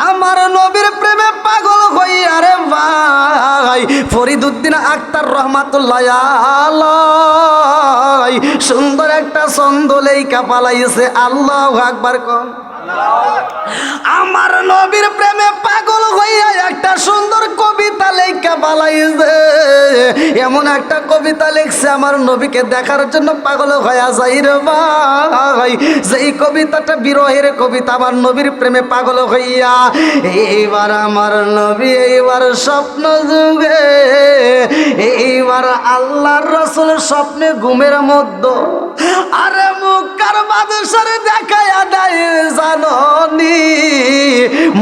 আমার নবীর প্রেমে পাগল হইয়া রে ভাই ফরিদউদ্দিন আক্তার রহমাতুল্লাহ আলাইহি সুন্দর একটা ছন্দ লেখা পালাইছে। আল্লাহু আকবার কোন। আমার নবীর প্রেমে পাগল হইয়া একটা সুন্দর কবিতা লেখা পালাইছে। এমন একটা কবিতা লিখছে আমার নবীকে দেখার জন্য পাগল হইয়া যাই রে ভাই। যেই কবিতাটা বিরহের কবিতা, আমার নবীর প্রেমে পাগল হইয়া এইবার আমার নবী এইবার স্বপ্ন যুগে এইবার আল্লাহর রাসূল স্বপ্নে ঘুমের মধ্যে আরে মক্কার বাদশার দেখায়া দেয় জাননি।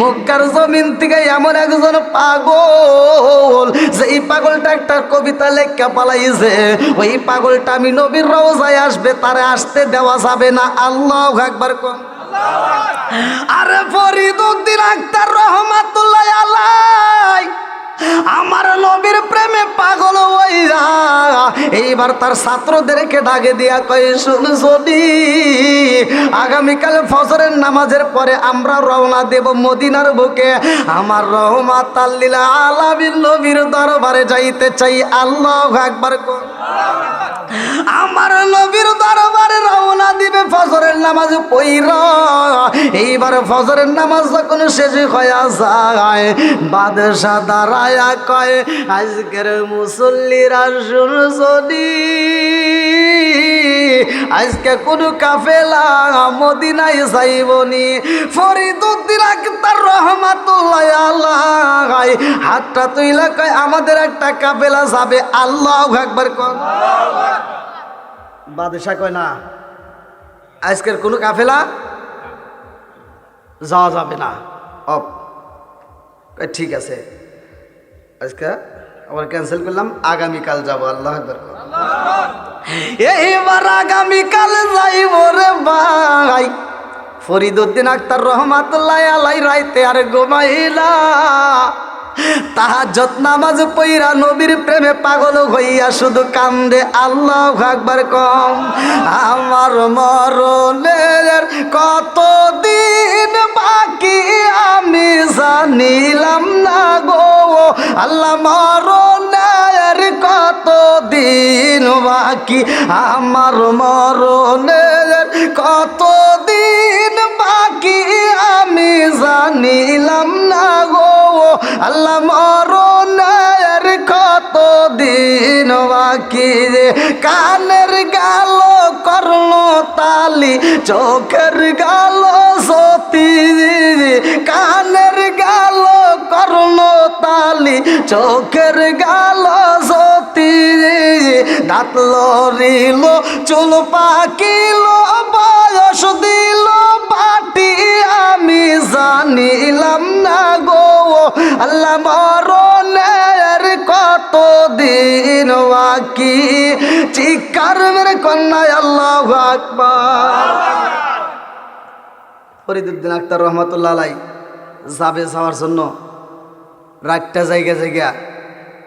মক্কার জমিন থেকে এমন একজন পাগল, যে এই পাগলটা একটা কবিতা লেখা পালাইছে। ওই পাগলটা আমি নবীর রওজায় আসবে, তারে আসতে দেওয়া যাবে না। আল্লাহু আকবার কোন। আরে ফরিদউদ্দিন আক্তার রহমাতুল্লাহ আলাইহি আমার নবীর প্রেমে পাগল হইয়া এইবার তার ছাত্রদেরকে ডাকে দিয়া কই শুনছনি, আগামীকাল ফজরের নামাজের পরে আমরা রওনা দেব মদিনার বুকে। আমার রহমাতাল লিল আলামিন নবীর দরবারে যাইতে চাই। আল্লাহু আকবার কোন। আমার নবীর দরবারে রওনা দিবে ফজরের নামাজ পড়া। এইবার ফজরের নামাজ যখন শেষ হইয়া যায় বাদশা দাঁড়ায়া কয় আজকের মুসল্লিরা শুনছনি, আজকে কোন কাফেলা মদিনায় যাইবনি। ফরিদউদ্দিন আক্তার রহমাতুল্লাহ আলাইহি হাতটা তুইলা কয় আমাদের একটা কাফেলা যাবে। আল্লাহু আকবার কোন। বাদশা কয় না, আজকের কোনো কাফেলা যাওয়া যাবে না। ঠিক আছে, আজকে আবার ক্যান্সেল করলাম, আগামীকাল যাবো। আল্লাহু আকবার। এইবার আগামীকাল যাইব রে ভাই। ফরিদউদ্দিন আক্তার রহমাতুল্লাহ আলাইহি রাইতে আর ঘুমাইলা, তাহাজ্জুদ নামাজ পড়া নবীর প্রেমে পাগল হইয়া শুধু কান্দে। আল্লাহু আকবার কম। আমার মরণের কতদিন বাকি আমি জানিলাম না গো আল্লাহ, মরণের কতদিন বাকি, আমার মরণের কতদিন বাকি আমি জানিলাম না গো আল্লাহ, মরণের কতদিন বাকি। কানের গাল কর্ণ তালি, চোখের গাল সতী, কানের গাল কর্ণ তালি, চোখের গাল সতী, দাঁত লড়িল চুল পাকিল বয়স দিল পাটি আমি জানিলাম না গো আল্লাহ, মরণের কতদিন বাকি। চিৎকার মেরে কন্যায় আল্লাহু আকবার। ফরিদউদ্দিন আক্তার রহমাতুল্লাহ আলাইহি যাবে, যাওয়ার জন্য রাতটা জায়গা জায়গা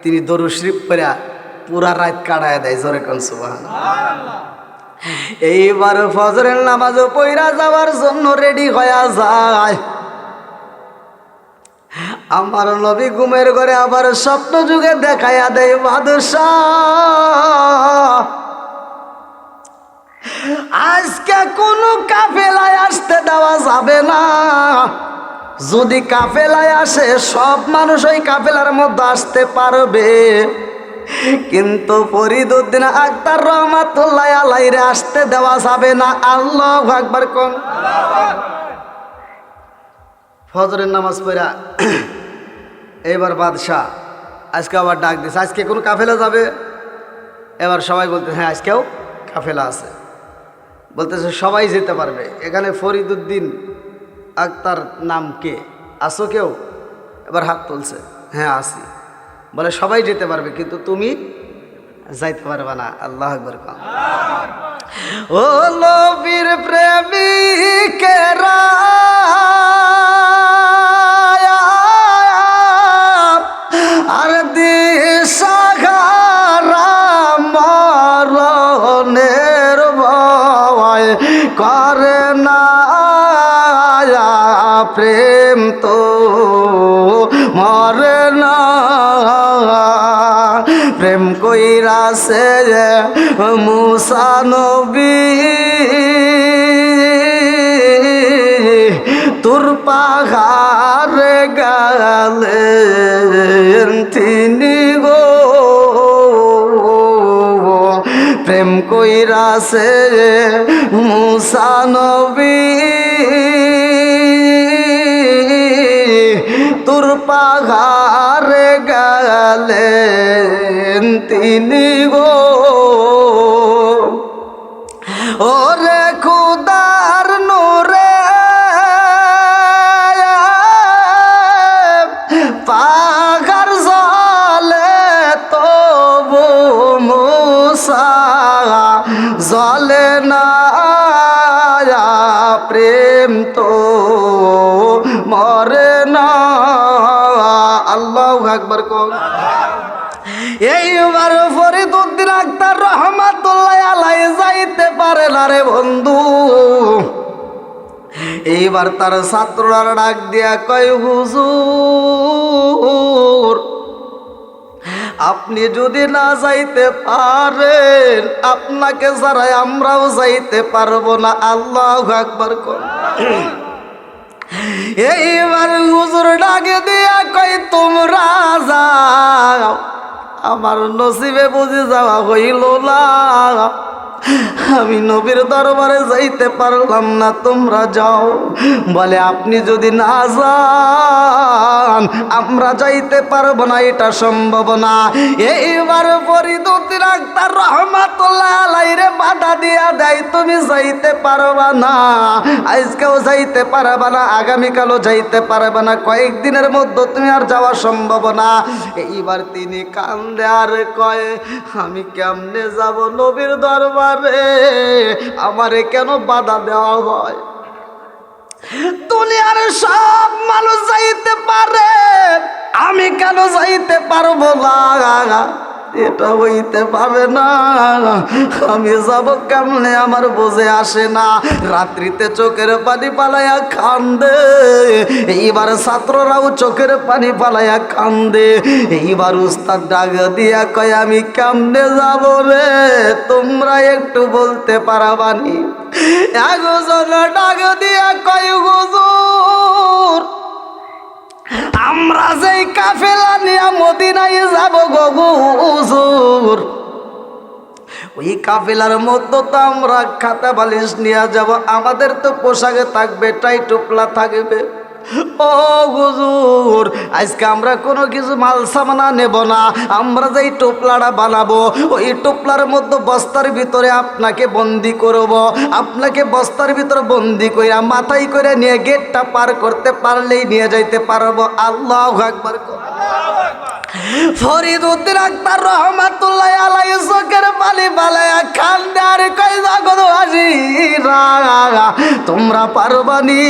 তিনি দরুদ শরীফ পড়া পুরা রাত কাটায় দেয়। জোরে কোন সুবহানাল্লাহ। এইবার ফজরের নামাজ পড়া যাওয়ার জন্য রেডি হয়ে যায়। আমার নবী ঘুমের ঘরে আবার স্বপ্ন যুগে দেখাইয়া দেয় বাদশা, আজকে কোন কাফেলায় আসতে দেওয়া যাবে না। যদি কাফেলায় আসে সব মানুষ ওই কাফেলার মধ্যে আসতে পারবে, কিন্তু ফরিদউদ্দিন আক্তার রহমাতুল্লাহ আলাইহি আসতে দেওয়া যাবে না। আল্লাহু আকবার কোন। ফজরের নামাজ পড়া এবার বাদশাহ আজকে আবার ডাক দিছে, আজকে কোন কাফেলা যাবে? এবার সবাই বলতে হ্যাঁ আজকেও কাফেলা আছে। বলতেছে সবাই যেতে পারবে। এখানে ফরিদউদ্দিন আক্তার নাম কে আসো কেউ? এবার হাত তুলছে, হ্যাঁ আসি। বলে সবাই যেতে পারবে কিন্তু তুমি যাইতে পারবে না। আল্লাহু আকবার। ও নবীর প্রেমিকেরা আর দিশাহারা মরণের ভয় করে না, প্রেম তো কইরাছে মুসা নবী তোর পাহাড়ে গেলেন তিনি গো প্রেম কইরাছে মুসা নবী তোর পাহাড়ে গেলেন তিনি গো ওরে খুদার নূরে পাহাড় জলে তবু মুসা জলে না প্রেম তো মরে না আল্লাহু আকবার কোন এইবার ফরিদউদ্দিন আখতার রহমাতুল্লাহ আলাইহি যাইতে পারে না রে বন্ধু এইবার তার ছাত্ররা ডাক দিয়া কয় হুজুর আপনি যদি না যাইতে পারেন আপনাকে ছাড়াই আমরাও যাইতে পারবো না আল্লাহু আকবার কোন এইবার হুজুর ডাকে দিয়া কয় তোমরা যাও আমার নসিবে বুঝে যাওয়া হইল না আমি নবীর দরবারে যাইতে পারলাম না তোমরা যাও বলে আপনি যদি না যান আমরা যাইতে পারবো না এটা সম্ভব না এইবার ফরিদউদ্দিন আখতার রহমাতুল্লাহ আলাইহি বাধা দিয়া দেয় তুমি যাইতে পারবা না আজকেও যাইতে পারবা না আগামীকালও যাইতে পারবা না কয়েকদিনের মধ্যে তুমি আর যাওয়া সম্ভব না এইবার তিনি কান্দে আর কয় আমি কেমনে যাব নবীর দরবার আমারে কেন বাধা দেওয়া হয় দুনিয়ার সব মানুষ যাইতে পারে আমি কেন যাইতে পারবো না এটা হইতে পারে না আমি যাব কেমনে আমার বুঝে আসে না রাত্রিতে চোখের পানি পালাইয়া কান্দে এইবার ছাত্ররাও চোখের পানি পালাইয়া কান্দে এইবার উস্তাদ ডাক দিয়া কয় আমি কেমনে যাব রে তোমরা একটু বলতে পারবানি একজন ডাক দিয়া কয় হুজুর আমরা যেই কাফেলা নিয়ে মদিনায় যাব গো হুজুর ওই কাফেলার মধ্যে তো আমরা খাতা বালিশ নিয়ে যাব আমাদের তো পোশাকে থাকবে টাই টুপলা থাকবে ও হুজুর আজকে আমরা কোনো কিছু মাল সামানা নেব না আমরা যেই টোপলাটা বানাবো ওই টোপলার মধ্যে বস্তার ভিতরে আপনাকে বন্দি করব আপনাকে বস্তার ভিতরে বন্দি কইরা মাথায় করে নিয়ে গেটটা পার করতে পারলেই নিয়ে যাইতে পারবো আল্লাহু আকবার ফরিদউদ্দিন আখতার রহমাতুল্লাহ আলাইহি চোখের পানি বালায়া কান্দে আর কই জগৎবাসীরা তোমরা পারবানি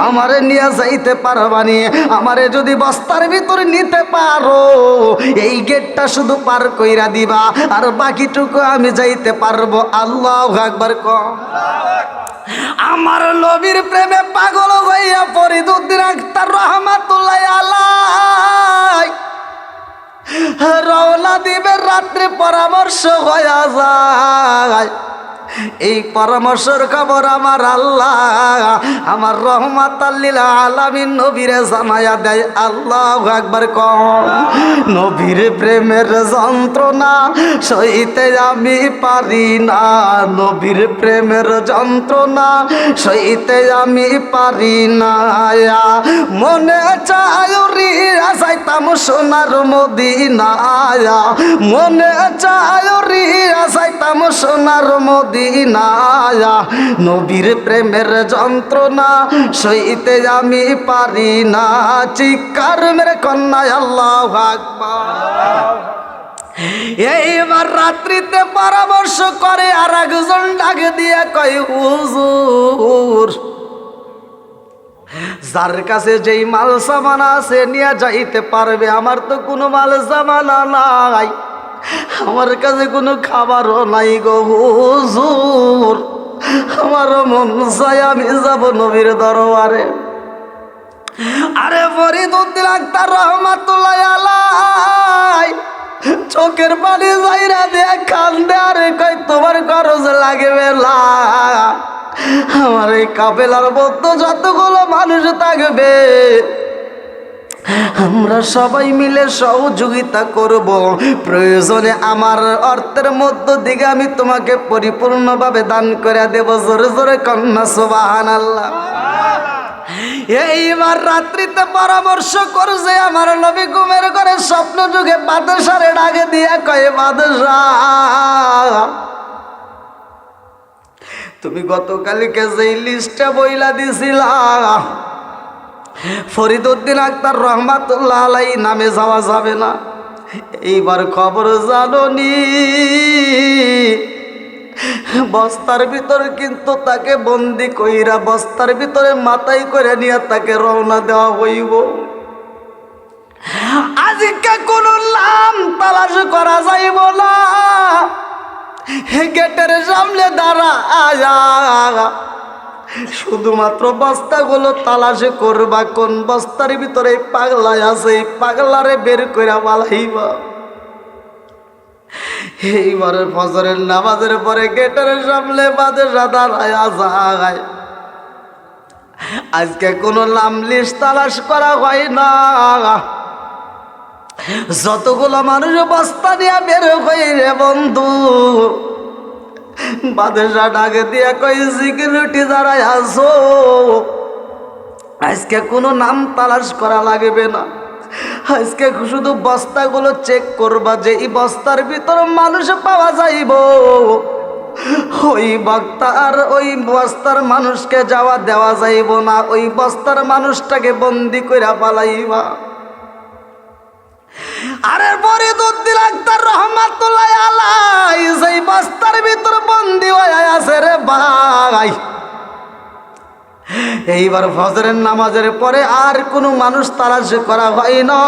আমারে নিয়ে যাইতে পারবানি আমারে যদি বস্তার ভিতরে নিতে পারো এই গেটটা শুধু পার কইরা দিবা আর বাকিটুকু আমি যাইতে পারবো আল্লাহু আকবার কও আমার নবীর প্রেমে পাগল হইয়া ফরিদউদ্দিন আখতার রহমাতুল্লাহ আলাইহি রওনা দিবে রাত্রে পরামর্শ হইয়া যায় এই পরামর্শের খবর আমার আল্লাহ আমার রহমাতাল লিল আলামিন নবীরে জানায়া দেয় আল্লাহু আকবার কও নবীর প্রেমের যন্ত্রণা সইতে আমি পারি না নবীর প্রেমের যন্ত্রণা সইতে আমি পারি না মনে চায় রিয়া যাইতাম সোনার মদিনায় মনে চায় রিয়া যাইতাম সোনার মদিনায় নবীর প্রেমের যন্ত্রণা সইতে আমি পারি না চিৎকার মেরে কন্যা আল্লাহু আকবার এইবার রাত্রিতে পরামর্শ করে আর একজন ডাক দিয়ে কয় হুজুর যার কাছে যেই মাল সামানা আছে নিয়ে যাইতে পারবে আমার তো কোনো মাল সামানা নাই আমার কাছে কোনো খাবারও নাই গো হুজুর আমার মন চায় আমি যাব নবীর দরবারে আরে ফরিদউদ্দিন আখতার রহমাতুল্লাহ আলাইহি চোখের পানি যাইরা দিয়ে কান্দে আর কয় তোমার খরচ লাগবে না। আমার এই কাফেলার মধ্যে যতগুলো মানুষ থাকবে আমরা সবাই মিলে সহযোগিতা করব, প্রয়োজনে আমার অর্থের মধ্য থেকে আমি তোমাকে পরিপূর্ণভাবে দান করে দেব। জোরে জোরে কন্যা সুবহানাল্লাহ। এইবার রাত্রিতে পরামর্শ করছে আমার নবী, ঘুমের ঘরে স্বপ্ন যুগে বাদশারে ডাকে দিয়া কয় বাদশাহ, তুমি গতকালকে যেই লিস্টটা বইলা দিছিলা ফরিদউদ্দিন আক্তার রহমাতুল্লাহ আলাই নামে যাওয়া যাবে না, এইবার খবর জানোনি বস্তার ভিতর কিন্তু তাকে বন্দি কইরা বস্তার ভিতরে মাথায় করে নিয়ে তাকে রওনা দেওয়া হইব। আজকে কোন নাম তালাশ করা যাইব না, গেটের সামনে দাঁড়া শুধুমাত্র বস্তাগুলো তালাশে করবা, কোন বস্তার ভিতরে পাগলায় আছে এই পাগলারে বের কইরা পালাইবা। এইবারে ফজরের নামাজের পরে গেটের সামনে বাদশা দাঁড়ায়া যায়। আজকে কোনো নাম লিস্ট তালাশ করা হয় না, যতগুলো মানুষ বস্তা নিয়ে বের হই রে বন্ধু, বাদশা ডাকে দিয়া কই সিকিউরিটি যারা আছো আজকে কোনো নাম তালাশ করা লাগবে না, আজকে শুধু বস্তাগুলো চেক করবা, যে এই বস্তার ভিতর মানুষ পাওয়া যাইব ওই বক্তা আর ওই বস্তার মানুষকে যাওয়া দেওয়া যাইব না, ওই বস্তার মানুষটাকে বন্দি কইরা পালাইবা। আরে ফরিদউদ্দিন আক্তার রহমাতুল্লাহ আলাই যেই বস্তার ভিতর বন্দি হয়ে আছে রে ভাই, এইবার ফজরের নামাজের পরে আর কোনো মানুষ তালাশ করা হয় না,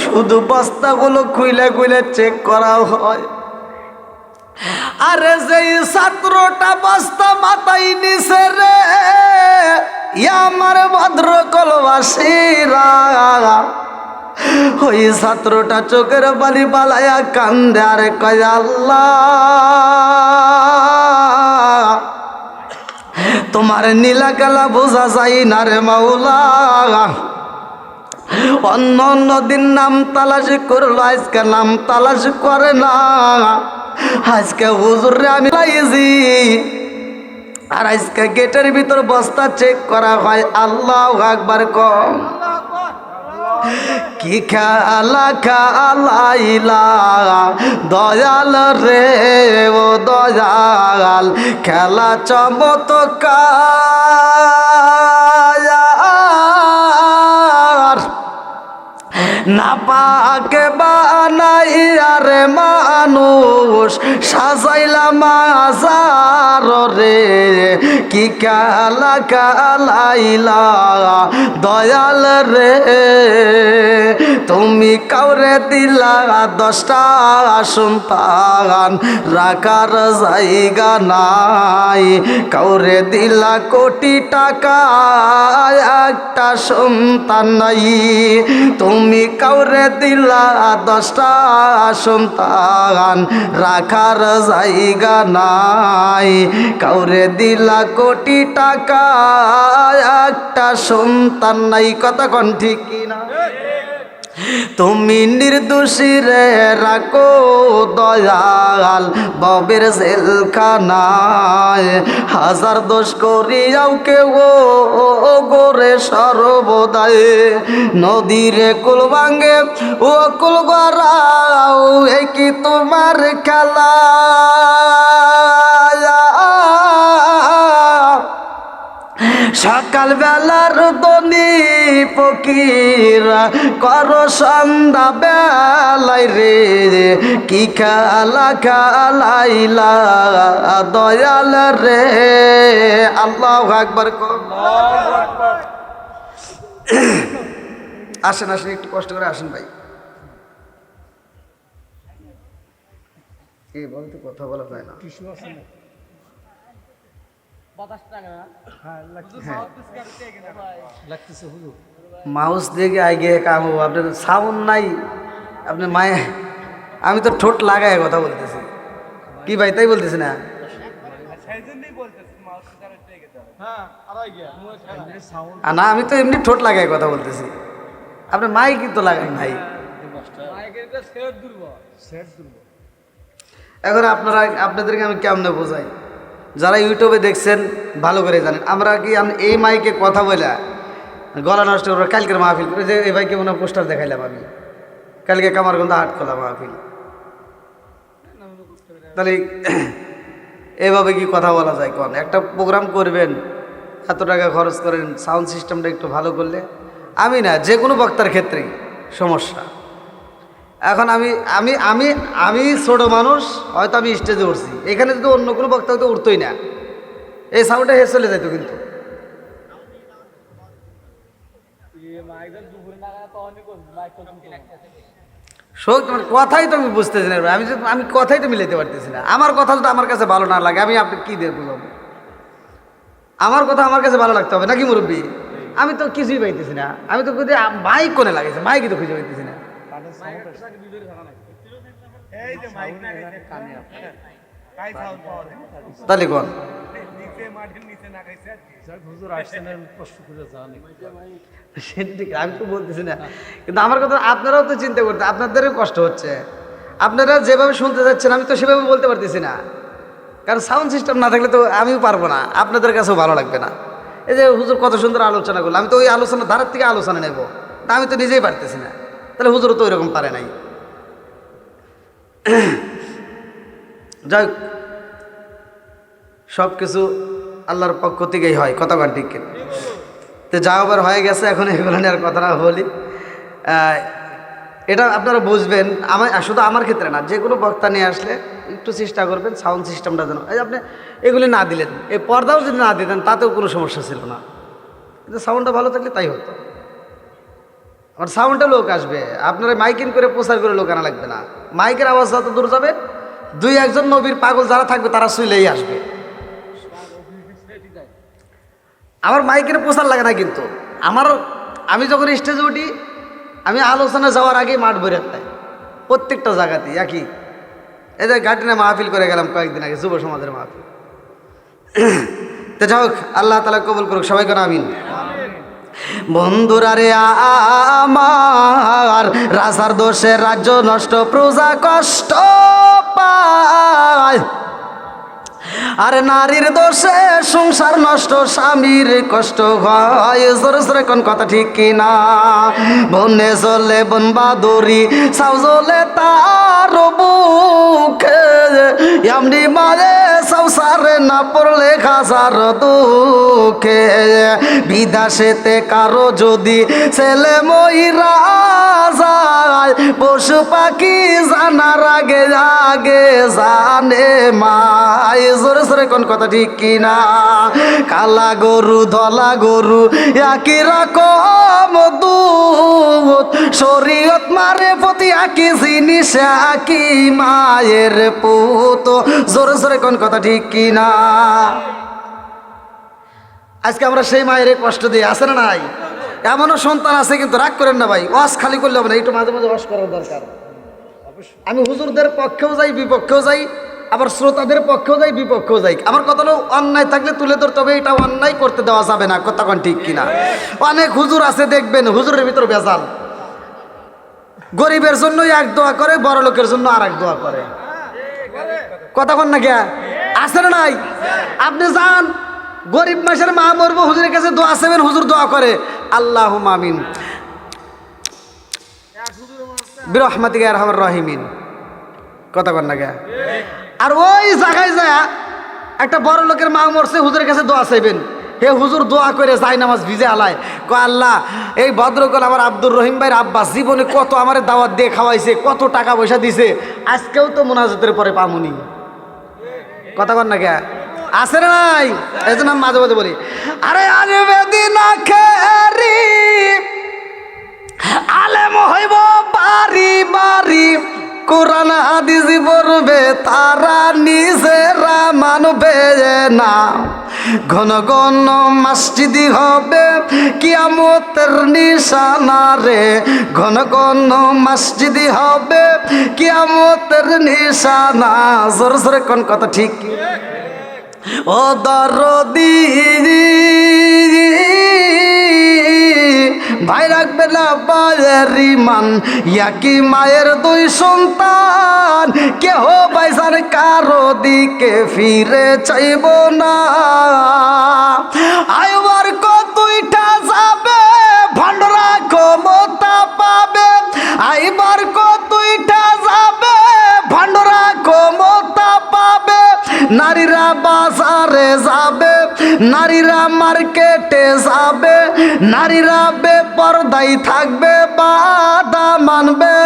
শুধু বস্তাগুলো খুইলে খুইলে চেক করা হয়। আরে যেই ছাত্রটা বস্তা মাথায় নিছে রে আমার ভদ্র কলবাসীরা, ওই ছাত্রটা চোখের বালি বালায়া কান্দে আর কয় আল্লাহ তোমার নীলা কালা বোঝা যায় না রে মাওলা। অন্য অন্য দিন নাম তালাশ করলো, আজকে নাম তালাশ করে না, আজকে হুজুরে আমি লাইছি আর আজকে গেটের ভিতর বস্তা চেক করা হয়। আল্লাহু আকবার কম। কি খেলা খেলাইলা দয়াল রে ও দয়াল, খেলা চমৎকার না পাকে বানাইয়া রে মানুষ সাজাইলা মাজার রে, কি খেলা খেলাইলা দয়াল রে, তুমি কাউরে দিলা 10টা সন্তান রাখার জায়গা নাই, কাউরে দিলা কোটি টাকা একটা সন্তান নাই, তুমি কাউরে দিলা 10টা সন্তান রাখার জায়গা নাই, কাউরে দিলা কোটি টাকা একটা সন্তান নাই। কথা কোন ঠিক কিনা? তুমি নির্দোষী রে রাখো দয়াল ববের জেলখানায়, হাজার দোষ করিয়াও কেউ গোরে সর্বদায়, নদীরে কুল ভাঙ্গে ও কুল গড়াও, এ কি তোমার খেলা? সকাল বেলার দনি ফকিরা করো সন্ধ্যা বেলায় রে, কি খেলা খেলাইলা দয়াল রে। আল্লাহু আকবার। আসেন আসেন একটু কষ্ট করে আসেন ভাই। এই বলতে কথা বলা যায় না। মাউস দেখে আগে কাম হবো, আপনার সাউন্ড নাই, আপনি মায়ে, আমি তো ঠোঁট লাগায় কথা বলতেছি। কি ভাই তাই বলতেছি না? না আমি তো এমনি ঠোঁট লাগায় কথা বলতেছি, আপনি মাই কিন্তু লাগাই ভাই। এখন আপনাদেরকে আমি কেমনে বোঝাই, যারা ইউটিউবে দেখছেন ভালো করে জানেন, আমরা কি এই মাইকে কথা বলে গলা নষ্ট করবো? কালকের মাহফিল করে যে এই ভাইকে মনে পোস্টার দেখাইলাম আমি, কালকে কামারগঞ্জ আটকলা মাহফিল, তাহলে এভাবে কি কথা বলা যায়? কোন একটা প্রোগ্রাম করবেন, এত টাকা খরচ করেন, সাউন্ড সিস্টেমটা একটু ভালো করলে, আমি না যে কোনো বক্তার ক্ষেত্রেই সমস্যা। এখন আমি আমি আমি আমি ছোট মানুষ, হয়তো আমি স্টেজে উঠছি, এখানে যদি অন্য কোনো বক্তা হয়তো উঠতোই না, এই সাউন্ডটা হেসে চলে যাইতো। কিন্তু শোক তোমার কথাই তো আমি বুঝতেছি না, আমি কথাই তো মিলাইতে পারতেছি না। আমার কথা যদি আমার কাছে ভালো না লাগে, আমি আপনি কি দিয়ে বুঝাবো? আমার কথা আমার কাছে ভালো লাগতে হবে নাকি মুরব্বী? আমি তো কিছুই পাইতেছি না, আমি তো খুঁজে মাইক কোনে লাগাইছে, মাইকই তো খুঁজে পাইতেছি না। তাহলে কোন আমি তো বলতেছি না, কিন্তু আমার কথা আপনারাও তো চিন্তা করতে, আপনাদেরও কষ্ট হচ্ছে। আপনারা যেভাবে শুনতে যাচ্ছেন আমি তো সেভাবে বলতে পারতেছি না, কারণ সাউন্ড সিস্টেম না থাকলে তো আমিও পারবো না, আপনাদের কাছেও ভালো লাগবে না। এই যে হুজুর কত সুন্দর আলোচনা করলো, আমি তো ওই আলোচনা ধারের থেকে আলোচনা নেব, তা আমি তো নিজেই পারতেছি না, তাহলে হুজুরও তো ওইরকম পারে নাই। যাই হোক, সব কিছু আল্লাহর পক্ষ থেকেই হয়, কথা কান ঠিক কিনা? তো যা আবার হয়ে গেছে, এখন এগুলো নিয়ে আর কথা না বলি। এটা আপনারা বুঝবেন, শুধু আমার ক্ষেত্রে না, যে কোনো বক্তা নিয়ে আসলে একটু চেষ্টা করবেন সাউন্ড সিস্টেমটা যেন, এই আপনি এগুলি না দিলেন, এই পর্দাও যদি না দিতেন তাতেও কোনো সমস্যা ছিল না, কিন্তু সাউন্ডটা ভালো থাকলে তাই হতো। আমার সাউন্ডে লোক আসবে, আপনারা মাইকিং করে প্রচার করে লোক আনা লাগবে না। মাইকের আওয়াজ যত দূর যাবে, দুই একজন নবীর পাগল যারা থাকবে তারা শুইলেই আসবে। আমার মাইকের প্রচার লাগে না, কিন্তু আমি যখন স্টেজে উঠি, আমি আলোচনা যাওয়ার আগেই মাঠ ভরে তাই প্রত্যেকটা জায়গাতেই একই। এই যে ঘাটিনা মাহফিল করে গেলাম কয়েকদিন আগে, যুব সমাজের মাহফিল। তো যাই হোক, আল্লাহ তাআলা কবুল করুক, সবাই কেন আমিন। বন্ধুরা রে আমার, রাজার দোষে রাজ্য নষ্ট, প্রজা কষ্ট পায়, আর নারীর দোষে সংসার নষ্ট, স্বামীর কষ্ট হয়। জোরে জোরে কোন কথা ঠিক কিনা? বনে চলে বন বাদুরি, সাউ জ্বলে তার বুকে, এমনি মারে সংসারে না পড়লে খাসার দুঃখে। বিদেশেতে কারো যদি ছেলে মইরা যায়, পশু পাখি জানার আগে আগে জানে মায়। জোরে জোরে কোন কথা ঠিক কিনা? কালা গরু ধলা গরু একই রকম দুধ, শরীয়ত মারে প্রতি একই জিনিস একই মায়ের পুত। জোরে জোরে কোন কথা ঠিক কিনা? আজকে আমরা সেই মায়ের কষ্ট দিয়ে, আছে না নাই? এমনও সন্তান আছে, কিন্তু রাগ করেন না ভাই, ওয়াজ খালি করলে হবে না, একটু মাঝে মাঝে ওয়াজ করার দরকার। আমি হুজুরদের পক্ষেও যাই, বিপক্ষেও যাই, আবার শ্রোতাদের পক্ষেও যাই, বিপক্ষেও যাই। আমার কথা হলো, অন্যায় থাকলে তুলে ধরতে হবে, এটা অন্যায় করতে দেওয়া যাবে না। কথা কোন ঠিক কিনা? অনেক হুজুর আছে দেখবেন, হুজুরের ভিতর বেজাল, গরিবের জন্য এক দোয়া করে, বড় লোকের জন্য আর এক দোয়া করে। কথা কোন না কে? আছে না নাই? আপনি যান, গরিব মাসের মা মরবো, হুজুরের কাছে দোয়া চাইবেন, হুজুর দোয়া করে আল্লাহুম্মা আমিন বিরহমাতিকা ইয়া আরহামার রাহিমিন। কথা কন না কে? আর ওই জায়গায় যায় একটা বড় লোকের মা মরছে, হুজুরের কাছে দোয়া চাইবেন, হে হুজুর দোয়া করে যাই নামাজ ভিজে আলায়, কয় আল্লাহ এই ভদ্রকল আমার আব্দুর রহিম ভাইয়ের আব্বাস জীবনে কত আমার দাওয়াত দিয়ে খাওয়াইছে, কত টাকা পয়সা দিছে, আজকেও তো মুনাজাতের পরে পামুনি। কথা কন না কে? আছে না নাই? এই জন্য আমি মাঝে মাঝে বলি, আরে আসবে দিন আখেরি, আলেম হইব বাড়ি বাড়ি, কোরআন হাদিস পড়বে তারা নিজেরা মানবে না, ঘন ঘন মসজিদি হবে কিয়ামতের নিশানা রে, ঘন ঘন মসজিদি হবে কিয়ামতের নিশানা। জোর জোরে কোন কথা ঠিক ও দরদি ভাই রাখবে না বায়ের ইমান, ইয়াকি মায়ের দুই সন্তান, কেহ বাইসার কারো দিকে ফিরে চাইব না। আইবার কতইটা যাবে ভণ্ডরা ক্ষমতা পাবে, আইবার কতইটা যাবে ভণ্ডরা ক্ষমতা পাবে। নারীরা বাজারে যাবে, নারীরা মার্কেটে যাবে, নারীরা বেপরদাই থাকবে, বাধা মানবে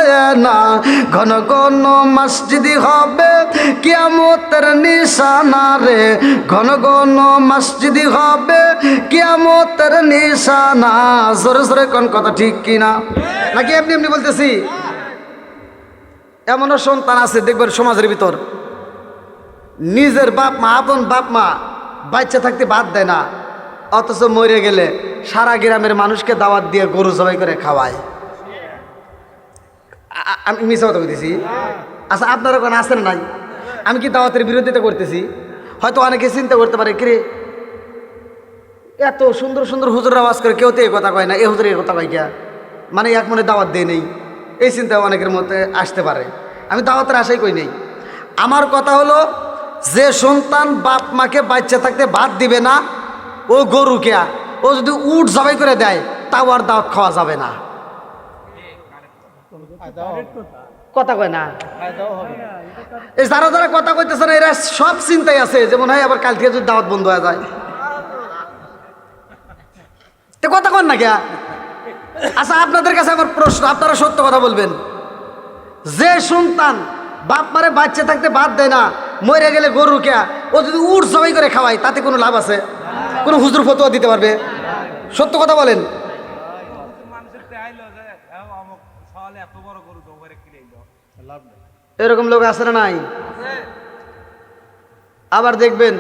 না। ঘন ঘন মসজিদি হবে কিয়ামতের নিশানা রে, ঘন ঘন মসজিদি হবে কিয়ামতের নিশানা। জোরে জোরে কোন কথা ঠিক কিনা, নাকি এমনি এমনি বলতেছি? এমনও সন্তান আছে দেখবেন সমাজের ভিতর, নিজের বাপ মা, আপন বাপ মা বাচ্চা থাকতে বাদ দেয় না, অথচ মরে গেলে সারা গ্রামের মানুষকে দাওয়াত দিয়ে গরু জবাই করে খাওয়ায়। আমি মিছা কথা বলতেছি? আচ্ছা আপনারা কোনো আছেন নাই? আমি কি দাওয়াতের বিরোধিতা করতেছি? হয়তো অনেকে চিন্তা করতে পারে, কিরে এত সুন্দর সুন্দর হুজুর আওয়াজ করে, কেউ তো এই কথা কয় না, এই হুজুর এই কথা কয় কিয়া, মানে এক মনে দাওয়াত দেয় নেই, এই চিন্তা অনেকের মধ্যে আসতে পারে। আমি দাওয়াতের আশাই কই নেই। আমার কথা হলো, যে সন্তান বাপ মাকে বাচ্চা থাকতে বাদ দিবে না, ও গরু কেয়া, ও যদি উট জবাই করে দেয় তাও আর দাওয়াত খাওয়া যাবে না। কথা কয় না? এই যারা যারা কথা কইতেছে না, এরা সব চিন্তায় আছে যে মনে হয় আবার কাল থেকে যদি দাওয়াত বন্ধ হয়ে যায়। তো কথা কন না কেয়া? আচ্ছা আপনাদের কাছে আমার প্রশ্ন, আপনারা সত্য কথা বলবেন, যে সন্তান বাপ মারে বাচ্চা থাকতে বাদ দেয় না, মরে গেলে গরু কেয়া, ও যদি উট জবাই করে খাওয়ায় তাতে কোনো লাভ আছে? কোনো হুজুর ফতোয়া দিতে পারবে? সত্য কথা বলেন। এরকম লোক আছে না নাই? আবার দেখবেন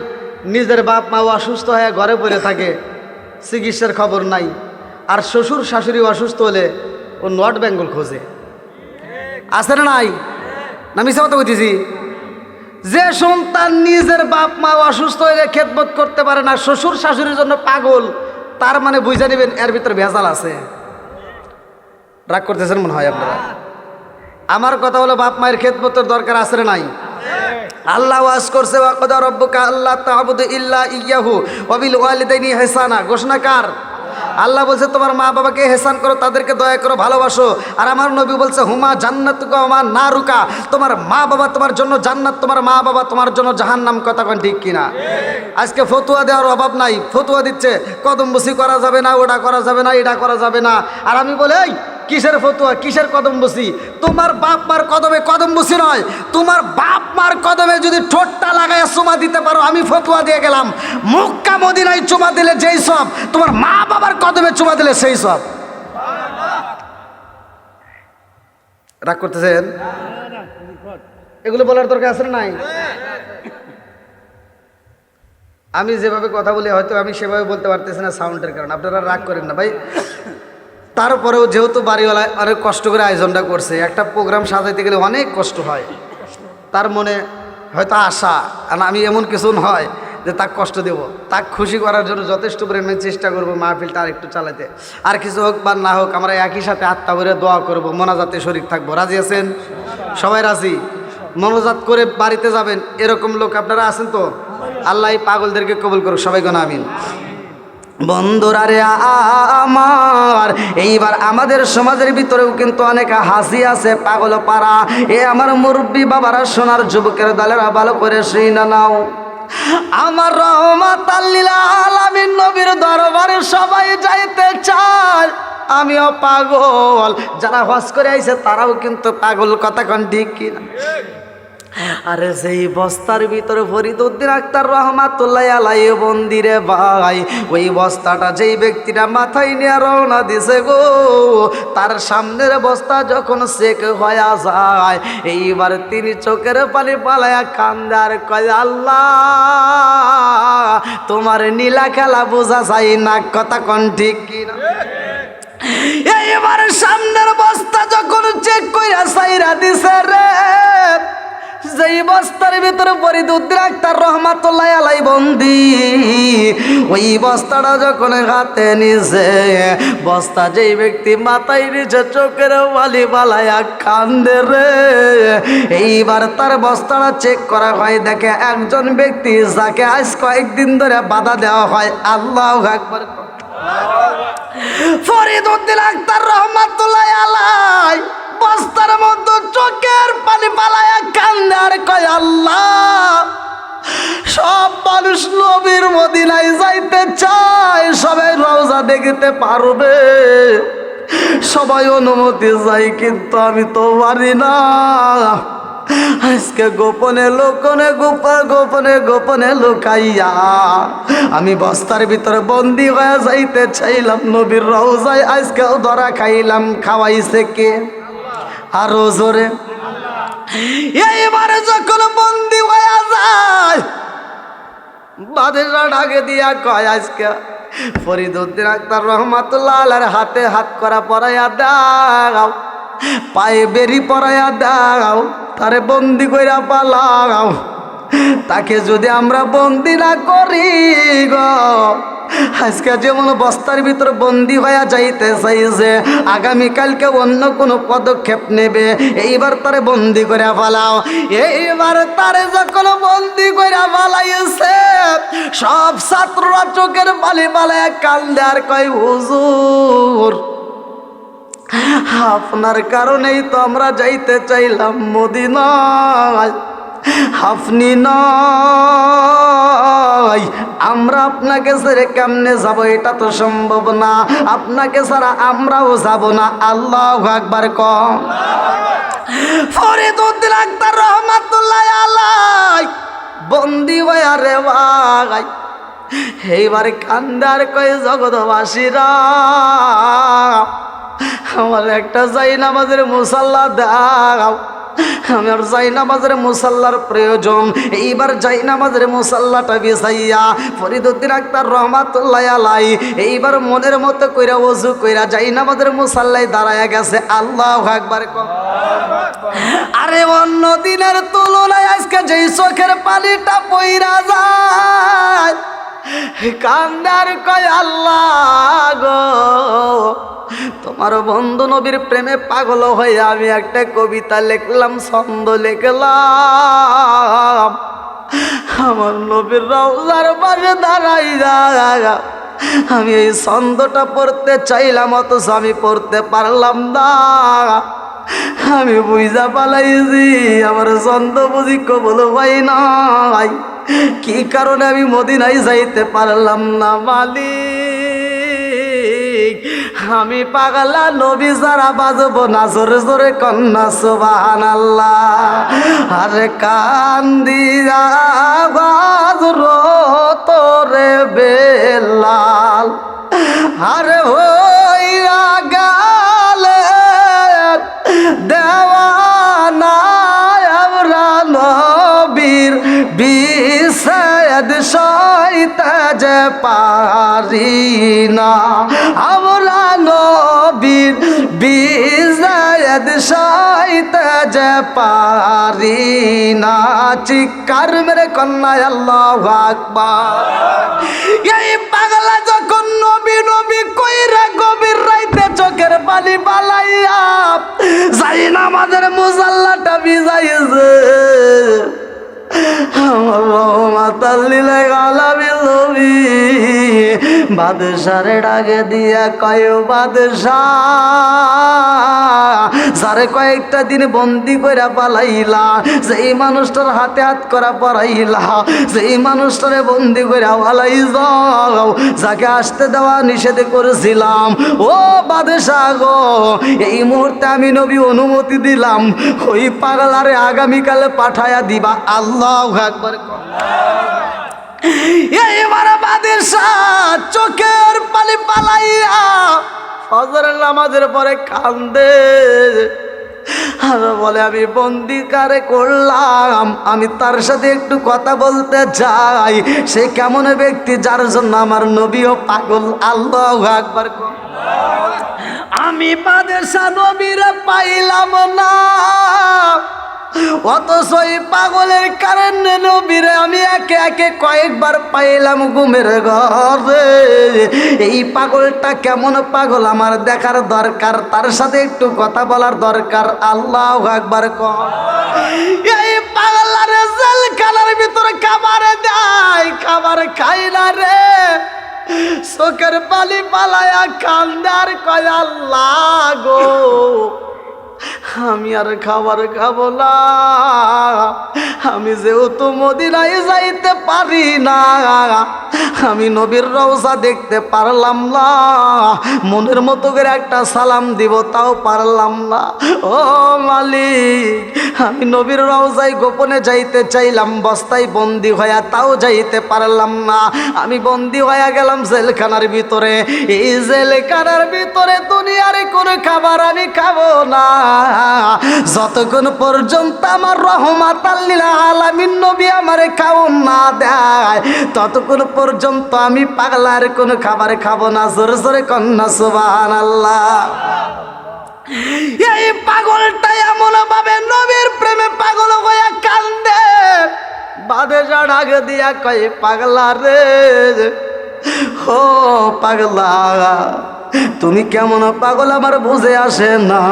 নিজের বাপ মা অসুস্থ হয়ে ঘরে পড়ে থাকে, চিকিৎসার খবর নাই, আর শ্বশুর শাশুড়ি অসুস্থ হলে ও নর্থ বেঙ্গল খোঁজে। আছে না নাই? না মিছা কথা বলতেছি? যে সন্তান নিজের বাপ মা অসুস্থ হলে খেদমত করতে পারে না, শ্বশুর শাশুড়ির জন্য পাগল, তার মানে বুঝে নেবেন এর ভিতরে ভেজাল আছে। রাগ করতেছেন মনে হয় আপনারা। আমার কথা হলো, বাপ মায়ের খেদমতের দরকার আছে না নাই? আল্লাহ ওয়াজ করছে, ওয়া ক্বাদা রাব্বুকা আল্লা তা'বুদু ইল্লা ইয়্যাহু ওয়া বিল ওয়ালিদাইনি ইহসানা। ঘোষণা কার? আল্লাহ বলছে তোমার মা বাবাকে ইহসান করো, তাদেরকে দয়া করো, ভালোবাসো। আর আমার নবী বলছে হুমা জান্নাতুকা ওয়া মা নারুকা, তোমার মা বাবা তোমার জন্য জান্নাত, তোমার মা বাবা তোমার জন্য জাহান্নাম। কথা কোন ঠিক কিনা? আজকে ফতোয়া দেওয়ার অভাব নাই, ফতোয়া দিচ্ছে কদমবুসি করা যাবে না, ওটা করা যাবে না, এটা করা যাবে না। আর আমি বলে, এই কিসের ফতোয়া, কিসের কদমবুসি? তোমার বাপ মার কদমে কদমবুসি নয়, তোমার বাপ মার কদমে যদি ঠোঁটটা লাগায় চুমা দিতে পারো, আমি ফতোয়া দিয়ে গেলাম, মক্কা মদিনায় চুমা দিলে যেই সব, তোমার মা বাবার কদমে চুমা দিলে সেই সব। রাগ করতেছেন? এগুলো বলার দরকার আছে না নাই? আমি যেভাবে কথা বলি হয়তো আমি সেভাবে বলতে পারতেছি না সাউন্ডের কারণে, আপনারা রাগ করেন না ভাই। তারপরেও যেহেতু বাড়িওয়ালা অনেক কষ্ট করে আয়োজনটা করছে, একটা প্রোগ্রাম সাজাইতে গেলে অনেক কষ্ট হয়, তার মনে হয়তো আশা, আর আমি এমন কিছু নয় যে তাকে কষ্ট দেব, তাকে খুশি করার জন্য যথেষ্ট পরিমাণে চেষ্টা করবো মাহফিলটা আর একটু চালাতে। আর কিছু হোক বা না হোক, আমরা একই সাথে আত্মা করে দোয়া করবো, মোনাজাতে শরীক থাকবো। রাজি আছেন? সবাই রাজি? মোনাজাত করে বাড়িতে যাবেন, এরকম লোক আপনারা আছেন তো? আল্লাহ এই পাগলদেরকে কবুল করুক, সবাই গণ আমিন। বন্ধুরা রে আমার, এইবার আমাদের সমাজের ভিতরেও কিন্তু অনেক হাসি আছে, পাগল পাড়া। এ আমার মুরব্বী বাবারা, সোনার যুবকের দলেরা, ভালো করে শুনে নাও। আমার রহমাতাল লিল আলামিন নবীর দরবারে সবাই যাইতে চায়, আমিও পাগল। যারা হজ করে আইছে তারাও কিন্তু পাগল। কথা কোন ঠিক কিনা? আরে সেই বস্তার ভিতরে ফরিদউদ্দিন আক্তার রহমাতুল্লাহ আলাইহি বন্দিরে ভাই, ওই বস্তাটা যেই ব্যক্তিটা মাথায় নিয়ে রওনা দিছে গো, তার সামনের বস্তা যখন চেক হয়ে যায়, এইবার তিনি চোখের পানি পালায়া কান্দে আর কয়, আল্লাহ তোমার নীলা খেলা বোঝা যায় না, কথা কোন ঠিক কিনা? এইবার সামনের বস্তা যখন চেক কইরা সাইরা দিছে রে, যেই বস্তার ভিতরে ফরিদউদ্দিন আক্তার রহমাতুল্লাহ আলাইহি বন্দি, ওই বস্তাটা যখন হাতে নিছে, বস্তা যেই ব্যক্তি মাথায় নিচে চোখের বালি বালায়া কান্দে রে, এইবার তার বস্তাটা চেক করা হয়, দেখে একজন ব্যক্তি যাকে আজ কয়েকদিন ধরে বাধা দেওয়া হয়। আল্লাহু আকবার। ফরিদউদ্দিন আক্তার রহমাতুল্লাহ আলাইহি বস্তার মধ্যে চোখের পানি পালায়া কান্দে আর কয়, আল্লাহ সব মানুষ নবীর মদিনায় যাইতে চায়, সবাই রওজা দেখতে পারবে, সবাই অনুমতি চাই, কিন্তু আমি তো পারি না। আজকে গোপনে গোপনে লুকাইয়া আমি বস্তার ভিতরে বন্দি হয়ে যাইতে চাইলাম নবীর রওজায়, আজকেও ধরা খাইলাম। খাওয়াইছে কে? আরো জোরে। এইবারে যখন বন্দি হয়ে যায়, বাদশা ডাকে দিয়া কয়, আজকে ফরিদউদ্দিন আক্তার রহমাতুল্লাহ আলাইহির হাতে হাত করা পরাইয়া দাও, পায়ে বেরি পরাইয়া দাও, তারে বন্দি কইরা পালাও। তাকে যদি আমরা বন্দি না করি গো, আজকে যেমন বস্তার ভিতর বন্দি হয়ে যাইতে চাইছে, আগামীকালকে অন্য কোনো পদক্ষেপ নেবে, এইবার তারে বন্দি করে ফেলাও। এইবার তারে যখন বন্দি করে ফেলাইছে, সব ছাত্ররা চোখের বালি বালায় কান্দে আর কয়, হুজুর আপনার কারণেই তো আমরা যাইতে চাইলাম মদিনায়, আপনি নয়, আমরা আপনাকে ছেড়ে কেমনে যাব? এটা তো সম্ভব না, আপনাকে ছাড়া আমরাও যাব না। আল্লাহু আকবার কম। ফরিদউদ্দিন আক্তার রহমাতুল্লাহ আলাইহি বন্দি হইয়া রে ভাই, এইবার কান্দার কয়, জগৎবাসীরা আমার একটা জায়নামাজের মুসাল্লা দাও, আমার জায়নামাজের মুসাল্লার প্রয়োজন। এইবার জায়নামাজের মুসাল্লাটা বিছাইয়া ফরিদউদ্দিন আক্তার রহমাতুল্লাহ আলাইহি এইবার মনের মতো কইরা ওযু কইরা জায়নামাজের মুসাল্লায় দাঁড়ায়া গেছে। আল্লাহু আকবার। আরে অন্য দিনের তুলনায় আজকে যেই চোখের পানিটা পইরা যায়, কান্দার কয়, আল্লাহ গো তোমার বন্ধু নবীর প্রেমে পাগল হয়ে আমি একটা কবিতা লিখলাম, ছন্দ লিখলাম, আমার নবীর রওজার পাশে দাঁড়াইয়া আমি এই ছন্দটা পড়তে চাইলাম, অথচ আমি পড়তে পারলাম না। আমি বুঝা পালাইছি আমার ছন্দ বুঝি কবুল হয় নাই, কি কারণে আমি মদিনায় যাইতে পারলাম না। মালিক আমি পাগলা নবী যারা বাজবো না, জোরে জোরে কন্যা সুবহানাল্লাহ। আরে কান্দিয়া বাজরো তোরে বেলাল, আরে হইয়া গেলে দেওয়ানা আমরা নবীর বিষাদ সইতে যে পারি না, আমরা নবীর বিষাদ সইতে যে পারি না। চিৎকার মেরে কন্যা আল্লাহু আকবার। এই পাগলা যখন নবী নবী কইরা গভীর রাইতে চোখের পানি বালাইয়া জায়নামাজের মুসাল্লাটা ভিজাইছে, বাদশারে ডাকে দিয়া কয়, বাদশাহ যারে কয়েকটা দিন বন্দি করে পালাইলা, যেই মানুষটার হাতে হাত করা পড়াইলা, যেই মানুষটারে বন্দি করে পালাই যাও, যাকে আসতে দেওয়া নিষেধ করেছিলাম, ও বাদশাহ গো, এই মুহূর্তে আমি নবী অনুমতি দিলাম, ওই পাগলারে আগামীকালে পাঠায়া দিবা। আল্লাহু আকবার। এইবার বাদশাহ চোখের পানি পালাইয়া ফজরের নামাজের পরে কান্দে আর বলে, আমি বন্দি কারে করলাম, আমি তার সাথে একটু কথা বলতে চাই। সে কেমন ব্যক্তি যার জন্য আমার নবীও পাগল। আল্লাহু আকবার। আমি বাদশাহ নবীরে পাইলাম না, অথচ এই পাগলের কারণে নবীরে আমি একে একে কয়েকবার পাইলাম ঘুমের ঘরে। এই পাগলটা কেমন পাগল আমার দেখার দরকার, তার সাথে একটু কথা বলার দরকার। আল্লাহু আকবার। এই পাগলারে জেলখানার ভিতরে খাবারে দেয়, খাবার খাই না রে, চোখের পানি পালায়া কান্দে আর কয়, আল্লাহ গো, আমি আর খাবার খাবো না, আমি যেহেতু মদিনায় যাইতে পারি না, আমি নবীর রওজা দেখতে পারলাম না, মনের মতো করে একটা সালাম দিব তাও পারলাম না। ও মালিক, আমি নবীর রওজায় গোপনে যাইতে চাইলাম, বস্তায় বন্দি হইয়া তাও যাইতে পারলাম না। আমি বন্দি হইয়া গেলাম জেলখানার ভিতরে। এই জেলখানার ভিতরে দুনিয়ার কোনো খাবার আমি খাবো না, যতক্ষণ পর্যন্ত আমার রহমাতাল লিল আলামিন নবী আমারে খাওন না দেয়, ততক্ষণ পর্যন্ত আমি পাগলার কোনো খাবার খাবো না। জোরে জোরে কন্যা সুবহানাল্লাহ। এই পাগলটা এমন ভাবে নবীর প্রেমে পাগল হইয়া কান্দে, বাদশা ডাক দিয়া কয়, পাগলা রে, ও পাগলা, তুমি কেমন পাগল আমার বুঝে আসে না,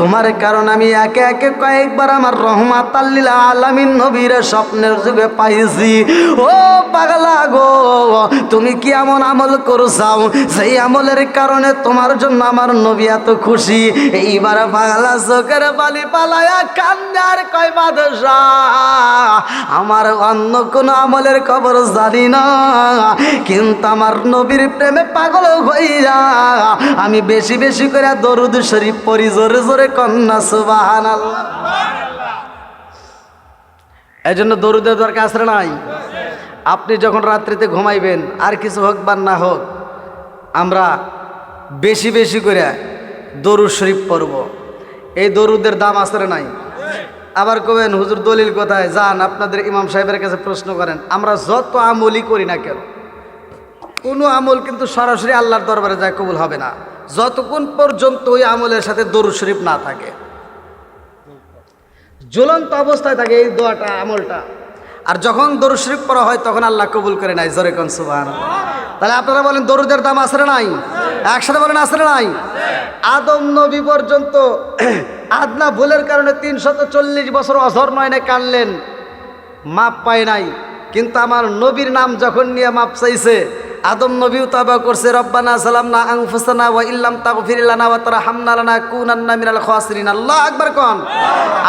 তোমার কারণ আমি একে একে কয়েকবার আমার রহমাতাল লিল আলামিন নবীর স্বপ্নের যুগে পাইছি। ও পাগলা গো, তুমি কি এমন আমল করছাও সেই আমলের কারণে তোমার জন্য আমার নবী এত খুশি? এইবার পাগলা চোখের পানি পালায়া কান্দে আর কয়, বাদশাহ, আমার অন্য কোনো আমলের খবর জানি না, কিন্তু আমার নবীর প্রেমে পাগল হইয়া আমি বেশি বেশি করে দরুদ শরীফ পড়ি। জোরে জোরে কন্যা সুবহানাল্লাহ। এই জন্য দরুদের দরকার আছে নাই? আপনি যখন রাত্রিতে ঘুমাইবেন, আর কিছু হোক বা না হোক, আমরা বেশি বেশি করে দরুদ শরীফ পড়ব। এই দরুদের দাম আছে নাই? আবার কবেন, হুজুর দলিল কোথায়? যান আপনাদের ইমাম সাহেবের কাছে প্রশ্ন করেন। আমরা যত আমলই করি না কেন, কোনো আমল কিন্তু সরাসরি আল্লাহর দরবারে যায় কবুল হবে না, যতক্ষণ পর্যন্ত ওই আমলের সাথে দরুদ শরীফ না থাকে, জ্বলন্ত অবস্থায় থাকে এই দোয়াটা, আমলটা। আর যখন দরুদ শরীফ পড়া হয় তখন আল্লাহ কবুল করে নাই। জোরে কোন সুবহানাল্লাহ। তাহলে আপনারা বলেন দরুদের দাম আছে না নাই? একসাথে বলেন আছে না নাই? আদম নবী পর্যন্ত আদনা ভুলের কারণে 340 বছর অঝর নয়নে কানলেন, মাপ পায় নাই। কিন্তু আমার নবীর নাম যখন নিয়ে মাপ চাইছে, আদম নবীও তওবা করছে, রব্বানা যালামনা আনফুসানা ওয়া ইল্লাম তাগফির লানা ওয়া তারহামনা লানাকুনান্না মিনাল খাসিরিন। আল্লাহু আকবার কোন।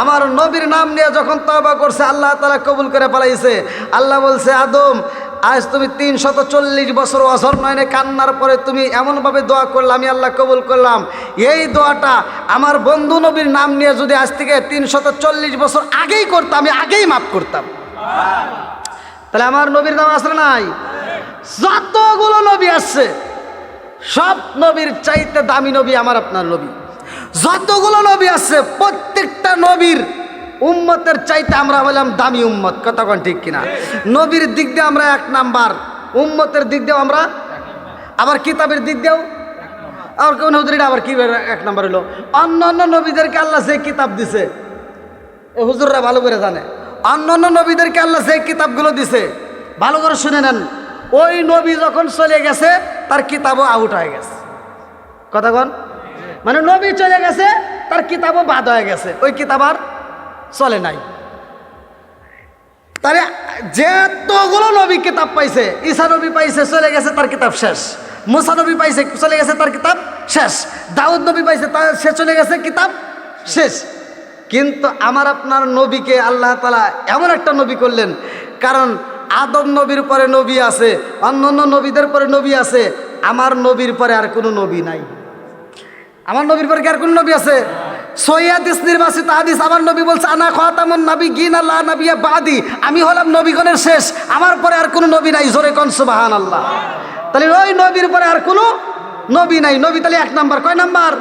আমার নবীর নাম নিয়ে যখন তওবা করছে, আল্লাহ তাআলা কবুল করে ফেলাইছে। আল্লাহ বলছে, আদম, আজ তুমি 340 বছর অঝর নয়নে কান্নার পরে তুমি এমনভাবে দোয়া করলে, আমি আল্লাহ কবুল করলাম। এই দোয়াটা আমার বন্ধু নবীর নাম নিয়ে যদি আজ থেকে 340 বছর আগেই করতাম, আমি আগেই মাফ করতাম। তাহলে আমার নবীর নাম আসলে নাই? যতগুলো নবী আসছে, সব নবীর চাইতে দামি নবী আমার আপনার নবী। যতগুলো নবী আসছে, প্রত্যেকটা নবীর উম্মতের চাইতে আমরা হলাম দামি উম্মত। কথা কোন ঠিক কিনা? নবীর দিক দিয়ে আমরা 1 নাম্বার, উম্মতের দিক দিয়েও আমরা, আবার কিতাবের দিক দিয়েও। আর কোন হুজুরিটা আবার কি 1 নাম্বার হলো? অন্য অন্য নবীদেরকে আল্লাহ যে কিতাব দিছে, এ হুজুররা ভালো করে জানে, অন্য অন্য নবীদেরকে আল্লাহ যে কিতাবগুলো দিছে, ভালো করে শুনে নেন, ওই নবী যখন চলে গেছে তার কিতাবও আউট হয়ে গেছে। কথা কোন? মানে নবী চলে গেছে, তার কিতাবও বাদ হয়ে গেছে, ওই কিতাব আর চলে নাই। তাহলে যেতগুলো নবী কিতাব পাইছে, ঈসা নবী পাইছে, চলে গেছে, তার কিতাব শেষ। মুসা নবী পাইছে, চলে গেছে, তার কিতাব শেষ। দাউদ নবী পাইছে, তা সে চলে গেছে, কিতাব শেষ। কিন্তু আমার আপনার নবীকে আল্লাহ তাআলা এমন একটা নবী করলেন, কারণ আদম নবীর পরে নবী আছে, অন্যান্য নবীদের পরে নবী আছে, আমার নবীর পরে আর কোনো নবী নাই। আমার নবীর পরে কি আর কোন নবী আছে? সহিহ হাদিস নির্বাচিত হাদিস, আমার নবী বলছে আনা খাতামুন নাবিয়্যিন লা নাবিয়্যা বাদি, আমি হলাম নবীগণের শেষ, আমার পরে আর কোনো নবী নাই। জোরে কোন সুবহানাল্লাহ। তাহলে ওই নবীর পরে আর কোনো নবী নাই। নবী তাহলে এক নাম্বার, কয় নাম্বার?